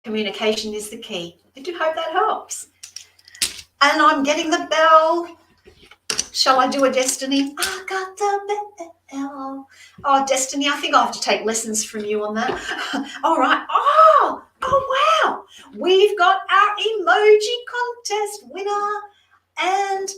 Communication is the key. I do hope that helps. And I'm getting the bell. Shall I do a Destiny? I got the bell. Oh, Destiny, I think I'll have to take lessons from you on that. All right. Oh, wow. We've got our emoji contest winner. And,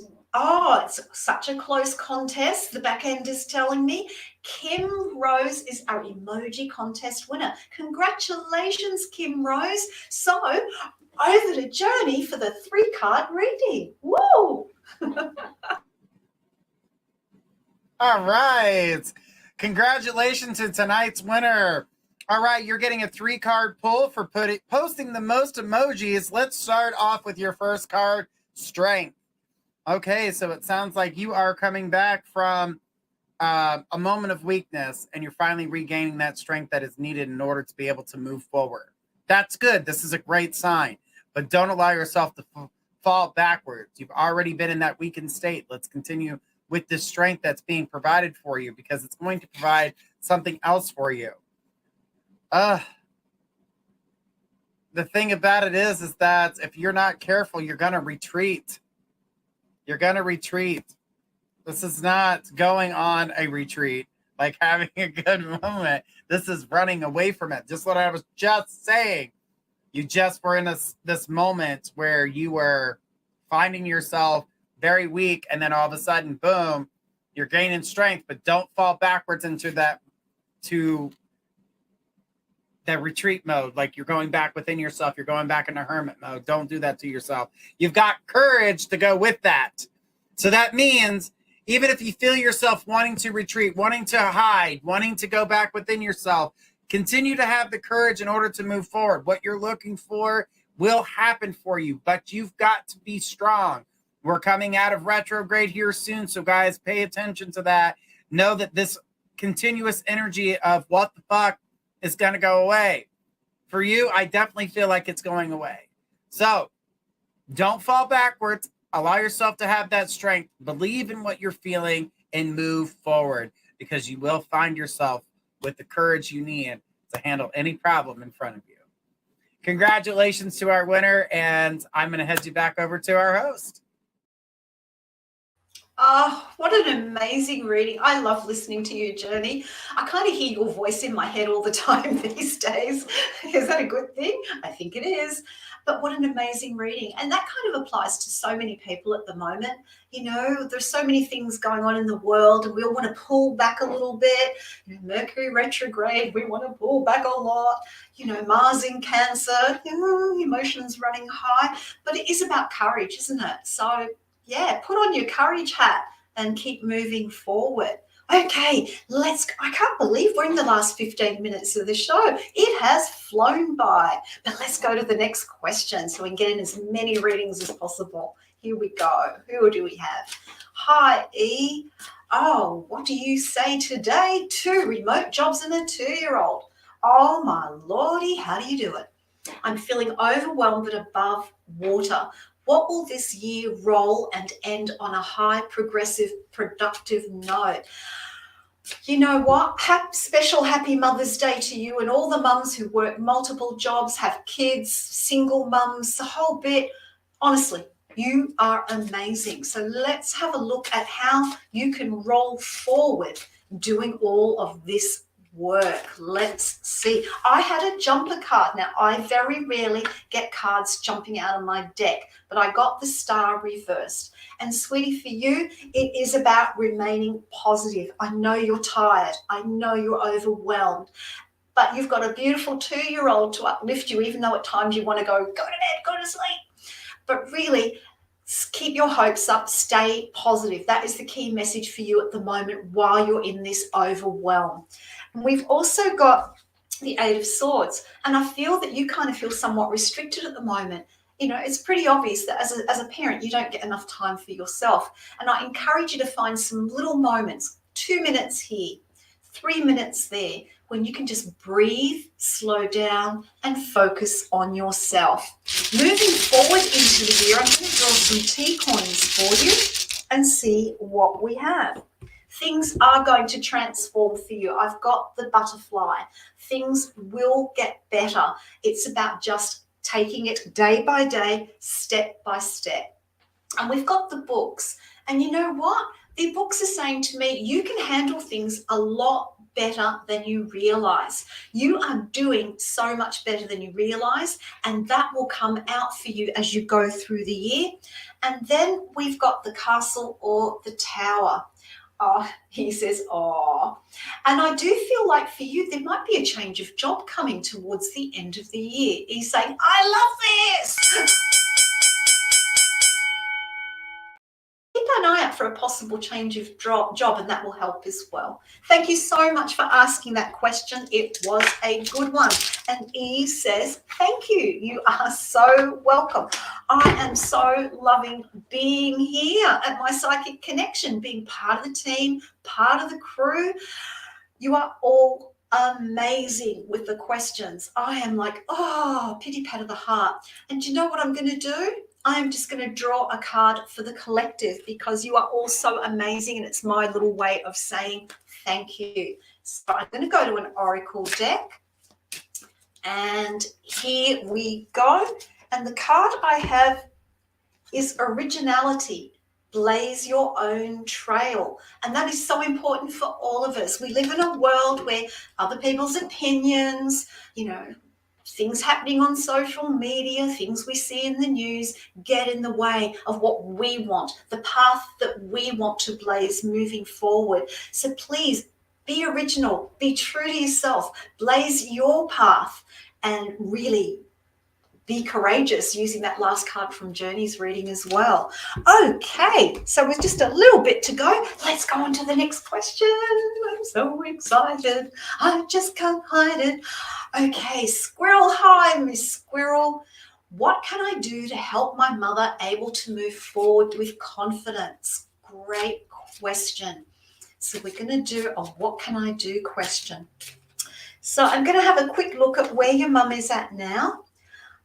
it's such a close contest. The back end is telling me Kim Rose is our emoji contest winner. Congratulations, Kim Rose. So, over to Journey for the 3-card reading. Woo! All right. Congratulations to tonight's winner. All right, you're getting a 3-card pull for posting the most emojis. Let's start off with your first card, Strength. Okay, so it sounds like you are coming back from a moment of weakness, and you're finally regaining that strength that is needed in order to be able to move forward. That's good. This is a great sign. But don't allow yourself to fall backwards. You've already been in that weakened state. Let's continue with the strength that's being provided for you, because it's going to provide something else for you. The thing about it is that if you're not careful, you're going to retreat. You're going to retreat. This is not going on a retreat, like having a good moment. This is running away from it. Just what I was just saying. You just were in this moment where you were finding yourself very weak, and then all of a sudden, boom, you're gaining strength, but don't fall backwards into that retreat mode. Like you're going back within yourself. You're going back into hermit mode. Don't do that to yourself. You've got courage to go with that. So that means even if you feel yourself wanting to retreat, wanting to hide, wanting to go back within yourself, continue to have the courage in order to move forward. What you're looking for will happen for you, but you've got to be strong. We're coming out of retrograde here soon, so guys, pay attention to that. Know that this continuous energy of what the fuck is going to go away. For you, I definitely feel like it's going away. So don't fall backwards. Allow yourself to have that strength. Believe in what you're feeling and move forward, because you will find yourself with the courage you need to handle any problem in front of you. Congratulations to our winner, and I'm going to head you back over to our host. Oh, what an amazing reading. I love listening to you, Journey. I kind of hear your voice in my head all the time these days. Is that a good thing? I think it is. But what an amazing reading. And that kind of applies to so many people at the moment. You know, there's so many things going on in the world, and we all want to pull back a little bit. You know, Mercury retrograde, we want to pull back a lot. You know, Mars in Cancer, emotions running high. But it is about courage, isn't it? So yeah, put on your courage hat and keep moving forward. Okay, I can't believe we're in the last 15 minutes of the show. It has flown by. But let's go to the next question so we can get in as many readings as possible. Here we go. Who do we have? Hi, E. Oh, what do you say today? 2 remote jobs and a 2-year-old. Oh, my lordy, how do you do it? I'm feeling overwhelmed but above water. What will this year roll and end on a high, progressive, productive note? You know what? Special happy Mother's Day to you and all the mums who work multiple jobs, have kids, single mums, the whole bit. Honestly, you are amazing. So let's have a look at how you can roll forward doing all of this work. Let's see. I had a jumper card. Now, I very rarely get cards jumping out of my deck, but I got the star reversed. And sweetie, for you, it is about remaining positive. I know you're tired. I know you're overwhelmed, but you've got a beautiful 2-year-old to uplift you, even though at times you want to go to bed, go to sleep. But really, keep your hopes up, stay positive. That is the key message for you at the moment while you're in this overwhelm. And we've also got the 8 of Swords, and I feel that you kind of feel somewhat restricted at the moment. You know, it's pretty obvious that as a parent, you don't get enough time for yourself. And I encourage you to find some little moments, 2 minutes here, 3 minutes there, when you can just breathe, slow down, and focus on yourself. Moving forward into the year, I'm going to draw some tea coins for you and see what we have. Things are going to transform for you. I've got the butterfly. Things will get better. It's about just taking it day by day, step by step. And we've got the books. And you know what? The books are saying to me, you can handle things a lot better than you realize. You are doing so much better than you realize, and that will come out for you as you go through the year. And then we've got the castle or the tower. Oh, he says, oh. And I do feel like for you, there might be a change of job coming towards the end of the year. He's saying, I love this. Keep an eye out for a possible change of job, and that will help as well. Thank you so much for asking that question. It was a good one. And Eve says, thank you. You are so welcome. I am so loving being here at my Psychic Connection, being part of the team, part of the crew. You are all amazing with the questions. I am like, oh, pity pat of the heart. And do you know what I'm going to do? I'm just going to draw a card for the collective because you are all so amazing, and it's my little way of saying thank you. So I'm going to go to an oracle deck, and here we go. And the card I have is originality. Blaze your own trail. And that is so important for all of us. We live in a world where other people's opinions, things happening on social media, things we see in the news get in the way of what we want, the path that we want to blaze moving forward. So please be original, be true to yourself, blaze your path, and really be courageous, using that last card from Journey's reading as well. Okay, so with just a little bit to go, let's go on to the next question. I'm so excited. I just can't hide it. Okay, Squirrel. Hi, Miss Squirrel. What can I do to help my mother able to move forward with confidence? Great question. So we're going to do a what can I do question. So I'm going to have a quick look at where your mum is at now.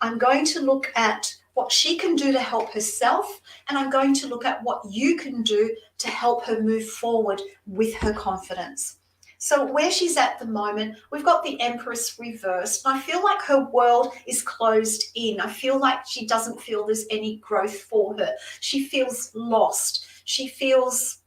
I'm going to look at what she can do to help herself, and I'm going to look at what you can do to help her move forward with her confidence. So where she's at the moment, we've got the Empress reversed, and I feel like her world is closed in. I feel like she doesn't feel there's any growth for her. She feels lost. She feels,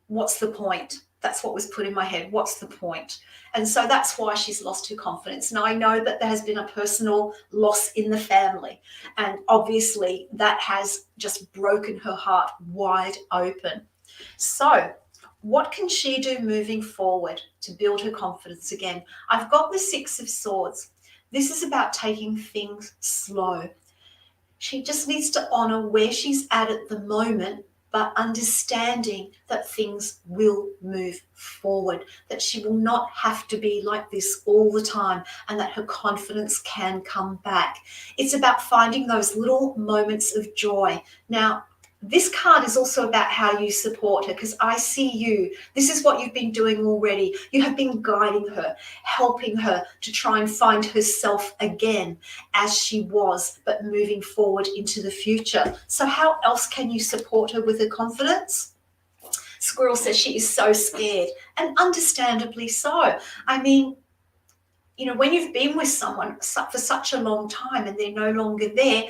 what's the point? That's what was put in my head. What's the point? And so that's why she's lost her confidence. Now, I know that there has been a personal loss in the family, and obviously that has just broken her heart wide open. So what can she do moving forward to build her confidence again? I've got the Six of Swords. This is about taking things slow. She just needs to honor where she's at the moment, but understanding that things will move forward, that she will not have to be like this all the time, and that her confidence can come back. It's about finding those little moments of joy. Now, this card is also about how you support her, because I see you. This is what you've been doing already. You have been guiding her, helping her to try and find herself again as she was, but moving forward into the future. So how else can you support her with her confidence? Squirrel says she is so scared, and understandably so. I mean, when you've been with someone for such a long time and they're no longer there,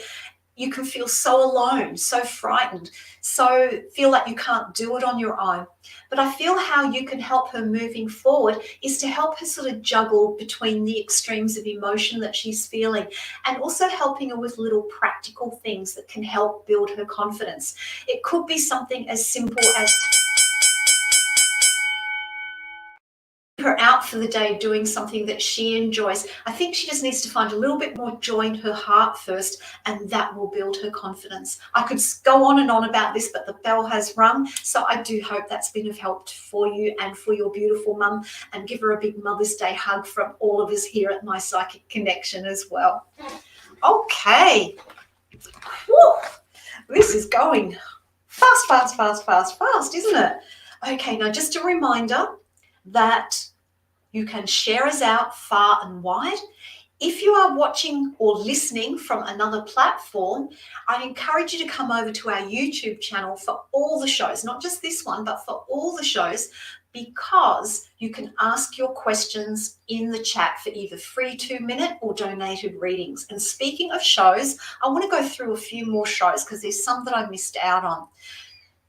you can feel so alone, so frightened, so feel like you can't do it on your own. But I feel how you can help her moving forward is to help her sort of juggle between the extremes of emotion that she's feeling, and also helping her with little practical things that can help build her confidence. It could be something as simple as her out for the day doing something that she enjoys. I think she just needs to find a little bit more joy in her heart first, and that will build her confidence. I could go on and on about this, but the bell has rung, so I do hope that's been of help for you and for your beautiful mum, and give her a big Mother's Day hug from all of us here at My Psychic Connection as well. Okay. Whew. This is going fast, isn't it? Okay, now just a reminder that you can share us out far and wide. If you are watching or listening from another platform, I encourage you to come over to our YouTube channel for all the shows, not just this one, but for all the shows, because you can ask your questions in the chat for either free 2-minute or donated readings. And speaking of shows, I want to go through a few more shows because there's some that I missed out on.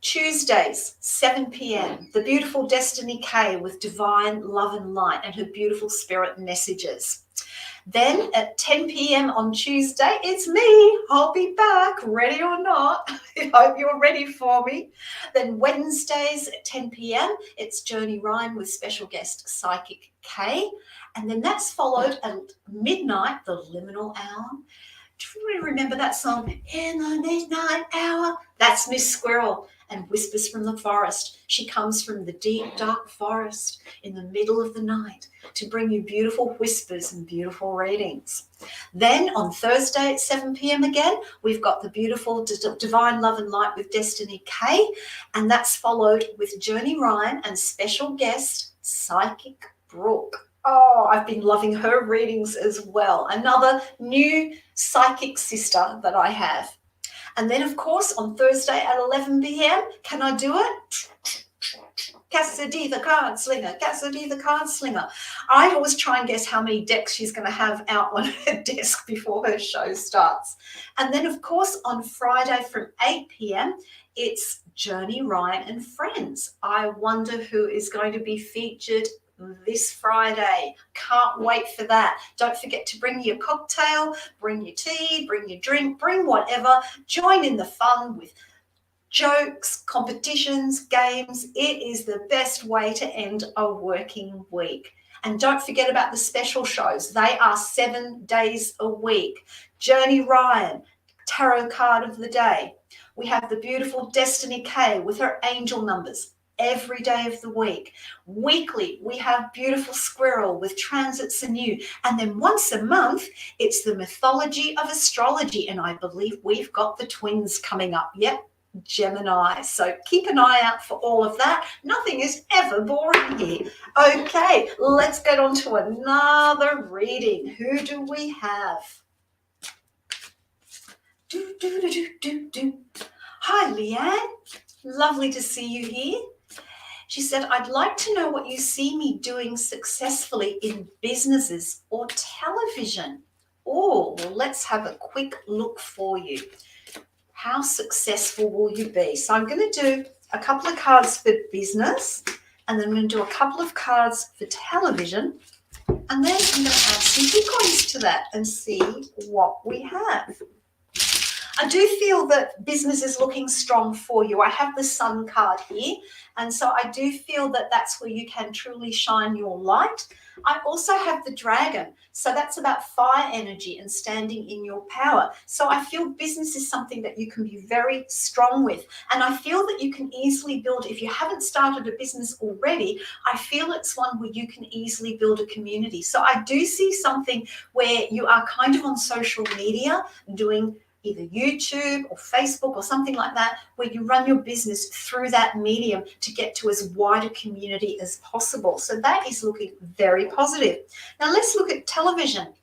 Tuesdays, 7 p.m, the beautiful Destiny K with Divine Love and Light and her beautiful spirit messages. Then at 10 p.m. on Tuesday, it's me. I'll be back, ready or not. I hope you're ready for me. Then Wednesdays at 10 p.m, it's Journey Ryan with special guest Psychic K. And then that's followed at midnight, the liminal hour. Do you remember that song, In the Midnight Hour? That's Miss Squirrel and Whispers from the Forest. She comes from the deep, dark forest in the middle of the night to bring you beautiful whispers and beautiful readings. Then on Thursday at 7 p.m. again, we've got the beautiful Divine Love and Light with Destiny K, and that's followed with Journey Ryan and special guest Psychic Brooke. Oh, I've been loving her readings as well. Another new psychic sister that I have. And then, of course, on Thursday at 11 p.m., can I do it? Cassidy the card slinger, Cassidy the card slinger. I always try and guess how many decks she's going to have out on her desk before her show starts. And then, of course, on Friday from 8 p.m., it's Journey Ryan and Friends. I wonder who is going to be featured this Friday. Can't wait for that. Don't forget to bring your cocktail, bring your tea, bring your drink, bring whatever. Join in the fun with jokes, competitions, games. It is the best way to end a working week. And don't forget about the special shows. They are 7 days a week. Journey Ryan, tarot card of the day. We have the beautiful Destiny K with her angel numbers every day of the week. Weekly, we have beautiful Squirrel with transits anew. And then once a month, it's the mythology of astrology. And I believe we've got the twins coming up. Yep, Gemini. So keep an eye out for all of that. Nothing is ever boring here. Okay, let's get on to another reading. Who do we have? Hi, Leanne. Lovely to see you here. She said, I'd like to know what you see me doing successfully in businesses or television. Oh, well, let's have a quick look for you. How successful will you be? So I'm going to do a couple of cards for business, and then I'm going to do a couple of cards for television, and then I'm going to add some bitcoins to that and see what we have. I do feel that business is looking strong for you. I have the Sun card here, and so I do feel that that's where you can truly shine your light. I also have the Dragon, so that's about fire energy and standing in your power. So I feel business is something that you can be very strong with, and I feel that you can easily build, if you haven't started a business already, I feel it's one where you can easily build a community. So I do see something where you are kind of on social media doing either YouTube or Facebook or something like that, where you run your business through that medium to get to as wide a community as possible. So that is looking very positive. Now let's look at television.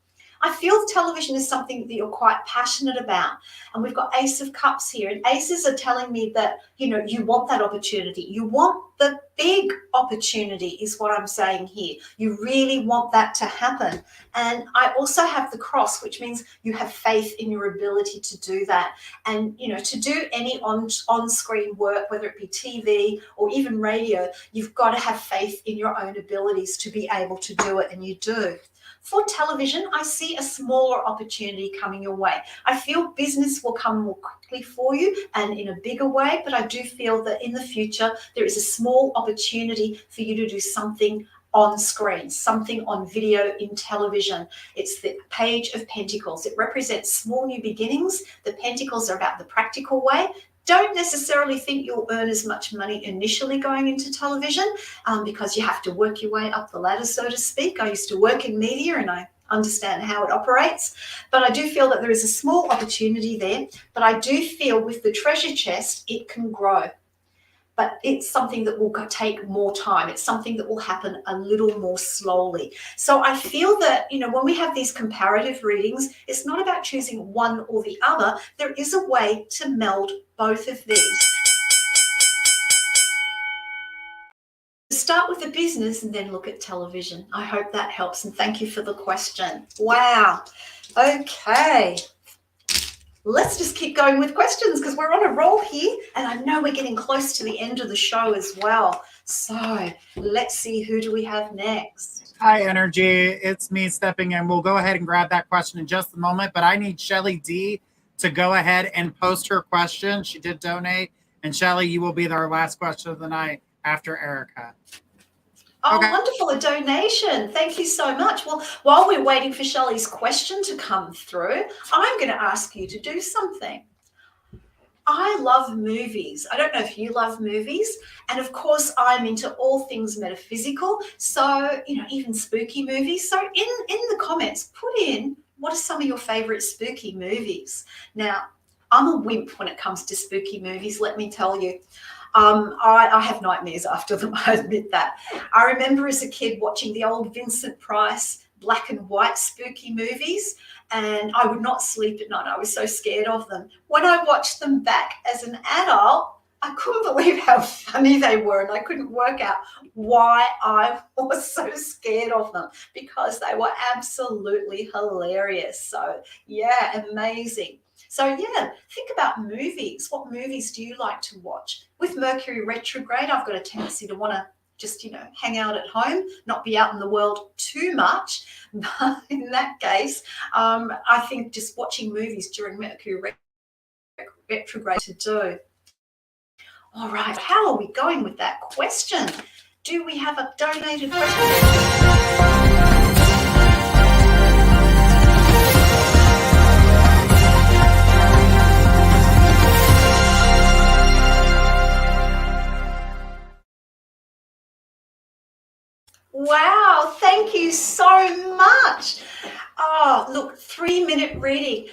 I feel television is something that you're quite passionate about. And we've got Ace of Cups here. And aces are telling me that, you know, you want that opportunity. You want the big opportunity is what I'm saying here. You really want that to happen. And I also have the Cross, which means you have faith in your ability to do that. And, you know, to do any on-screen work, whether it be TV or even radio, you've got to have faith in your own abilities to be able to do it. And you do. For television, I see a smaller opportunity coming your way. I feel business will come more quickly for you and in a bigger way, but I do feel that in the future, there is a small opportunity for you to do something on screen, something on video in television. It's the Page of Pentacles. It represents small new beginnings. The Pentacles are about the practical way. Don't necessarily think you'll earn as much money initially going into television because you have to work your way up the ladder, so to speak. I used to work in media and I understand how it operates, but I do feel that there is a small opportunity there, but I do feel with the treasure chest, it can grow. But it's something that will take more time. It's something that will happen a little more slowly. So I feel that, you know, when we have these comparative readings, it's not about choosing one or the other. There is a way to meld both of these. Start with the business and then look at television. I hope that helps, and thank you for the question. Wow. Okay. Let's just keep going with questions because we're on a roll here, and I know we're getting close to the end of the show as well. So let's see, who do we have next? Hi, Innerji. It's me stepping in. We'll go ahead and grab that question in just a moment, but I need Shelly D to go ahead and post her question. She did donate, and Shelly, you will be our last question of the night after Erica. Oh, okay. Wonderful, a donation. Thank you so much. Well, while we're waiting for Shelley's question to come through, I'm going to ask you to do something. I love movies. I don't know if you love movies. And of course, I'm into all things metaphysical. So, you know, even spooky movies. So in the comments, put in, what are some of your favorite spooky movies? Now, I'm a wimp when it comes to spooky movies, let me tell you. I have nightmares after them, I admit that. I remember as a kid watching the old Vincent Price black and white spooky movies, and I would not sleep at night. I was so scared of them. When I watched them back as an adult, I couldn't believe how funny they were, and I couldn't work out why I was so scared of them, because they were absolutely hilarious. So yeah, amazing. So yeah, think about movies. What movies do you like to watch? With Mercury retrograde, I've got a tendency to want to just, hang out at home, not be out in the world too much. But in that case, I think just watching movies during Mercury retrograde to do. All right, how are we going with that question? Do we have a donated question? Wow, thank you so much. Oh, look, 3-minute reading.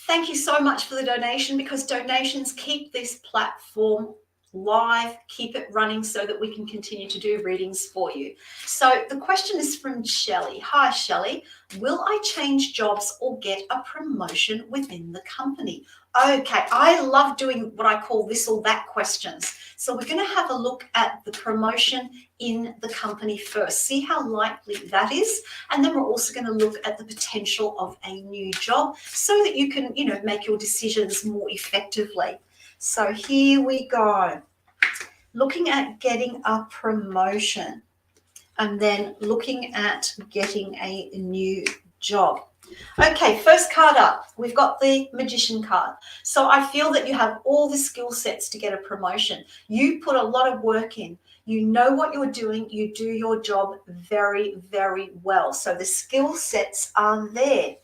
Thank you so much for the donation, because donations keep this platform live, keep it running so that we can continue to do readings for you. So the question is from Shelley. Hi, Shelley. Will I change jobs or get a promotion within the company? Okay, I love doing what I call this or that questions. So we're going to have a look at the promotion in the company first, see how likely that is. And then we're also going to look at the potential of a new job so that you can, make your decisions more effectively. So here we go. Looking at getting a promotion and then looking at getting a new job. Okay, first card up, we've got the Magician card. So I feel that you have all the skill sets to get a promotion. You put a lot of work in. You know what you're doing. You do your job very, very well. So the skill sets are there.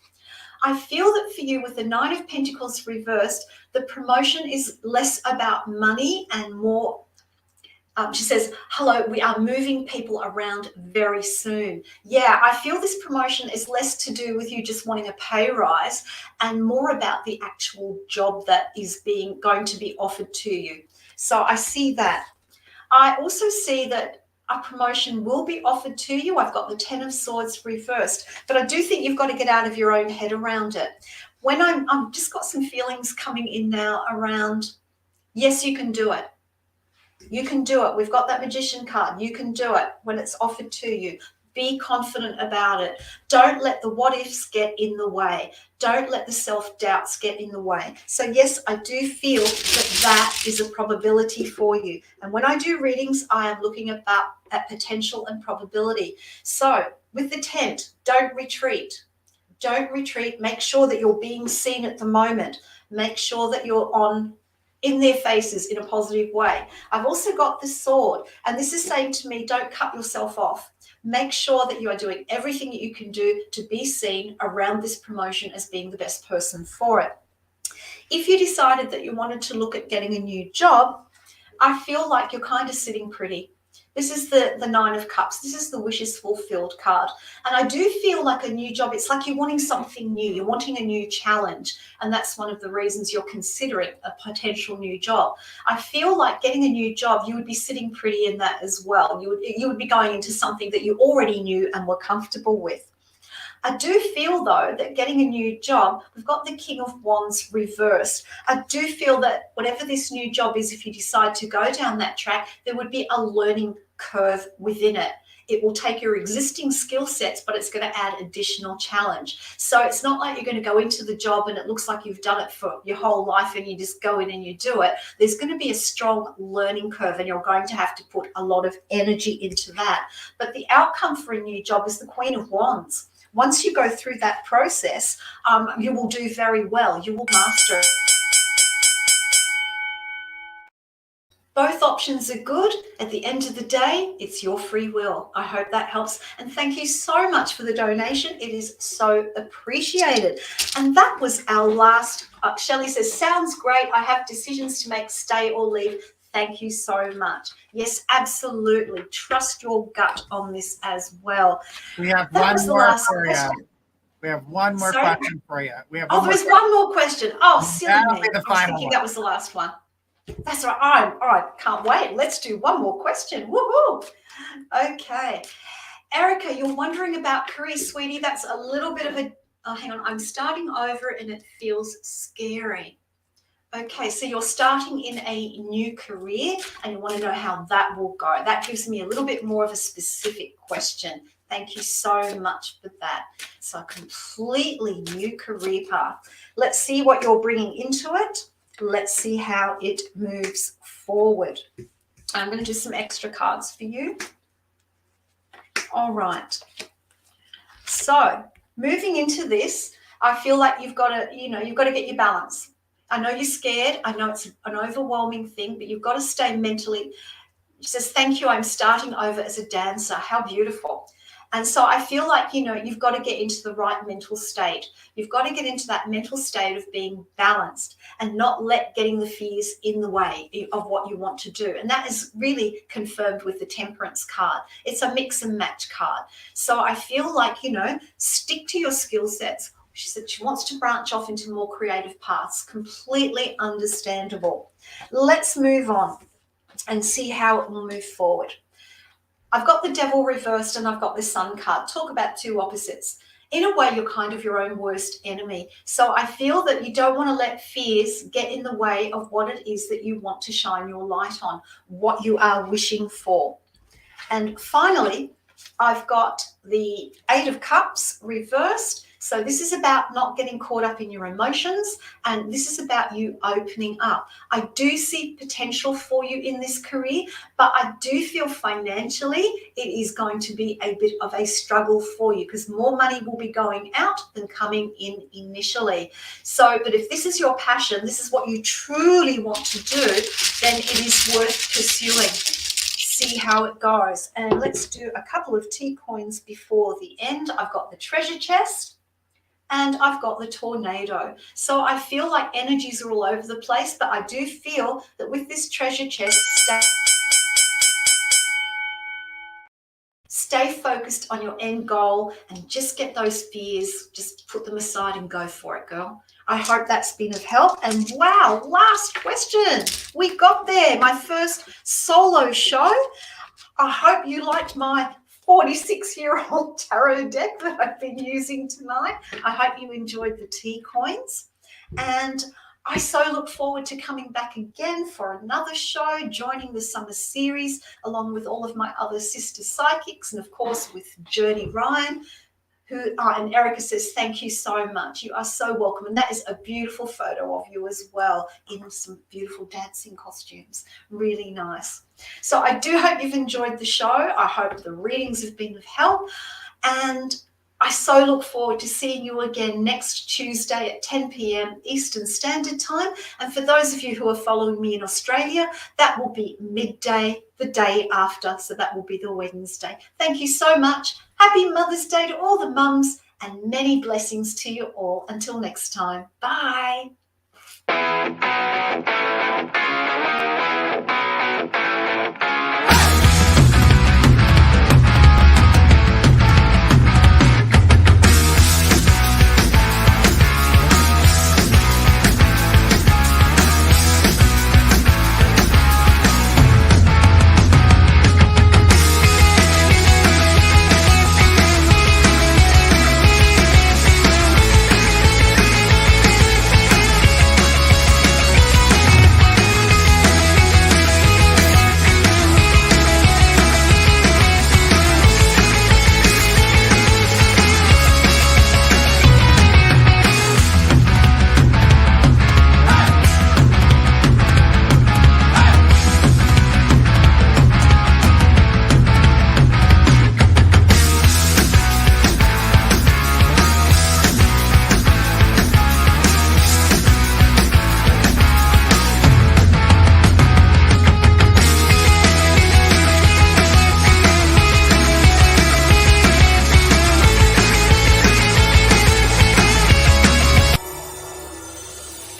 I feel that for you with the Nine of Pentacles reversed, the promotion is less about money and more. She says, hello, we are moving people around very soon. Yeah, I feel this promotion is less to do with you just wanting a pay rise and more about the actual job that is going to be offered to you. So I see that. I also see that a promotion will be offered to you. I've got the Ten of Swords reversed, but I do think you've got to get out of your own head around it. When I'm just got some feelings coming in now around, yes, you can do it. You can do it. We've got that Magician card. You can do it when it's offered to you. Be confident about it. Don't let the what ifs get in the way. Don't let the self-doubts get in the way. So yes, I do feel that is a probability for you. And when I do readings, I am looking at potential and probability. So with the tent, don't retreat. Don't retreat. Make sure that you're being seen at the moment. Make sure that you're in their faces in a positive way. I've also got the sword, and this is saying to me, don't cut yourself off. Make sure that you are doing everything that you can do to be seen around this promotion as being the best person for it. If you decided that you wanted to look at getting a new job, I feel like you're kind of sitting pretty. This is the Nine of Cups. This is the wishes fulfilled card. And I do feel like a new job, it's like you're wanting something new. You're wanting a new challenge. And that's one of the reasons you're considering a potential new job. I feel like getting a new job, you would be sitting pretty in that as well. You would be going into something that you already knew and were comfortable with. I do feel, though, that getting a new job, we've got the King of Wands reversed. I do feel that whatever this new job is, if you decide to go down that track, there would be a learning curve within it. It will take your existing skill sets, but it's going to add additional challenge. So it's not like you're going to go into the job and it looks like you've done it for your whole life and you just go in and you do it. There's going to be a strong learning curve and you're going to have to put a lot of energy into that. But the outcome for a new job is the Queen of Wands. Once you go through that process, you will do very well. You will master it. Both options are good. At the end of the day, it's your free will. I hope that helps. And thank you so much for the donation. It is so appreciated. And that was our last. Shelley says, sounds great. I have decisions to make, stay or leave. Thank you so much. Yes, absolutely. Trust your gut on this as well. We have one more for you. We have one more Sorry? question for you. We have Oh, one more there's question. one more question. Oh, silly That'll me. be the I was final thinking one. that was the last one. That's right. All right. Can't wait. Let's do one more question. Woohoo. Okay. Erica, you're wondering about career, sweetie. That's a little bit of a, oh, hang on. I'm starting over and it feels scary. Okay, so you're starting in a new career and you want to know how that will go. That gives me a little bit more of a specific question. Thank you so much for that. So a completely new career path. Let's see what you're bringing into it. Let's see how it moves forward. I'm going to do some extra cards for you. All right. So moving into this, I feel like you've got to get your balance. I know you're scared. I know it's an overwhelming thing, but you've got to stay mentally. She says, thank you. I'm starting over as a dancer. How beautiful. And so I feel like, you've got to get into the right mental state. You've got to get into that mental state of being balanced and not let getting the fears in the way of what you want to do. And that is really confirmed with the Temperance card. It's a mix and match card. So I feel like, stick to your skill sets. She said she wants to branch off into more creative paths. Completely understandable. Let's move on and see how it will move forward. I've got the Devil reversed and I've got the Sun card. Talk about two opposites. In a way, you're kind of your own worst enemy. So I feel that you don't want to let fears get in the way of what it is that you want to shine your light on, what you are wishing for. And finally, I've got the Eight of Cups reversed. So this is about not getting caught up in your emotions, and this is about you opening up. I do see potential for you in this career, but I do feel financially it is going to be a bit of a struggle for you because more money will be going out than coming in initially. So, but if this is your passion, this is what you truly want to do, then it is worth pursuing. See how it goes. And let's do a couple of tea coins before the end. I've got the treasure chest and I've got the tornado. So I feel like energies are all over the place, but I do feel that with this treasure chest, stay focused on your end goal and just get those fears, just put them aside and go for it, girl. I hope that's been of help. And wow, last question. We got there, my first solo show. I hope you liked my 46-year-old tarot deck that I've been using tonight. I hope you enjoyed the tea coins. And I so look forward to coming back again for another show, joining the summer series, along with all of my other sister psychics, and of course with Journey Ryan, and Erica says, thank you so much. You are so welcome. And that is a beautiful photo of you as well in some beautiful dancing costumes. Really nice. So I do hope you've enjoyed the show. I hope the readings have been of help. And I so look forward to seeing you again next Tuesday at 10 p.m. Eastern Standard Time. And for those of you who are following me in Australia, that will be midday the day after. So that will be the Wednesday. Thank you so much. Happy Mother's Day to all the mums and many blessings to you all. Until next time. Bye.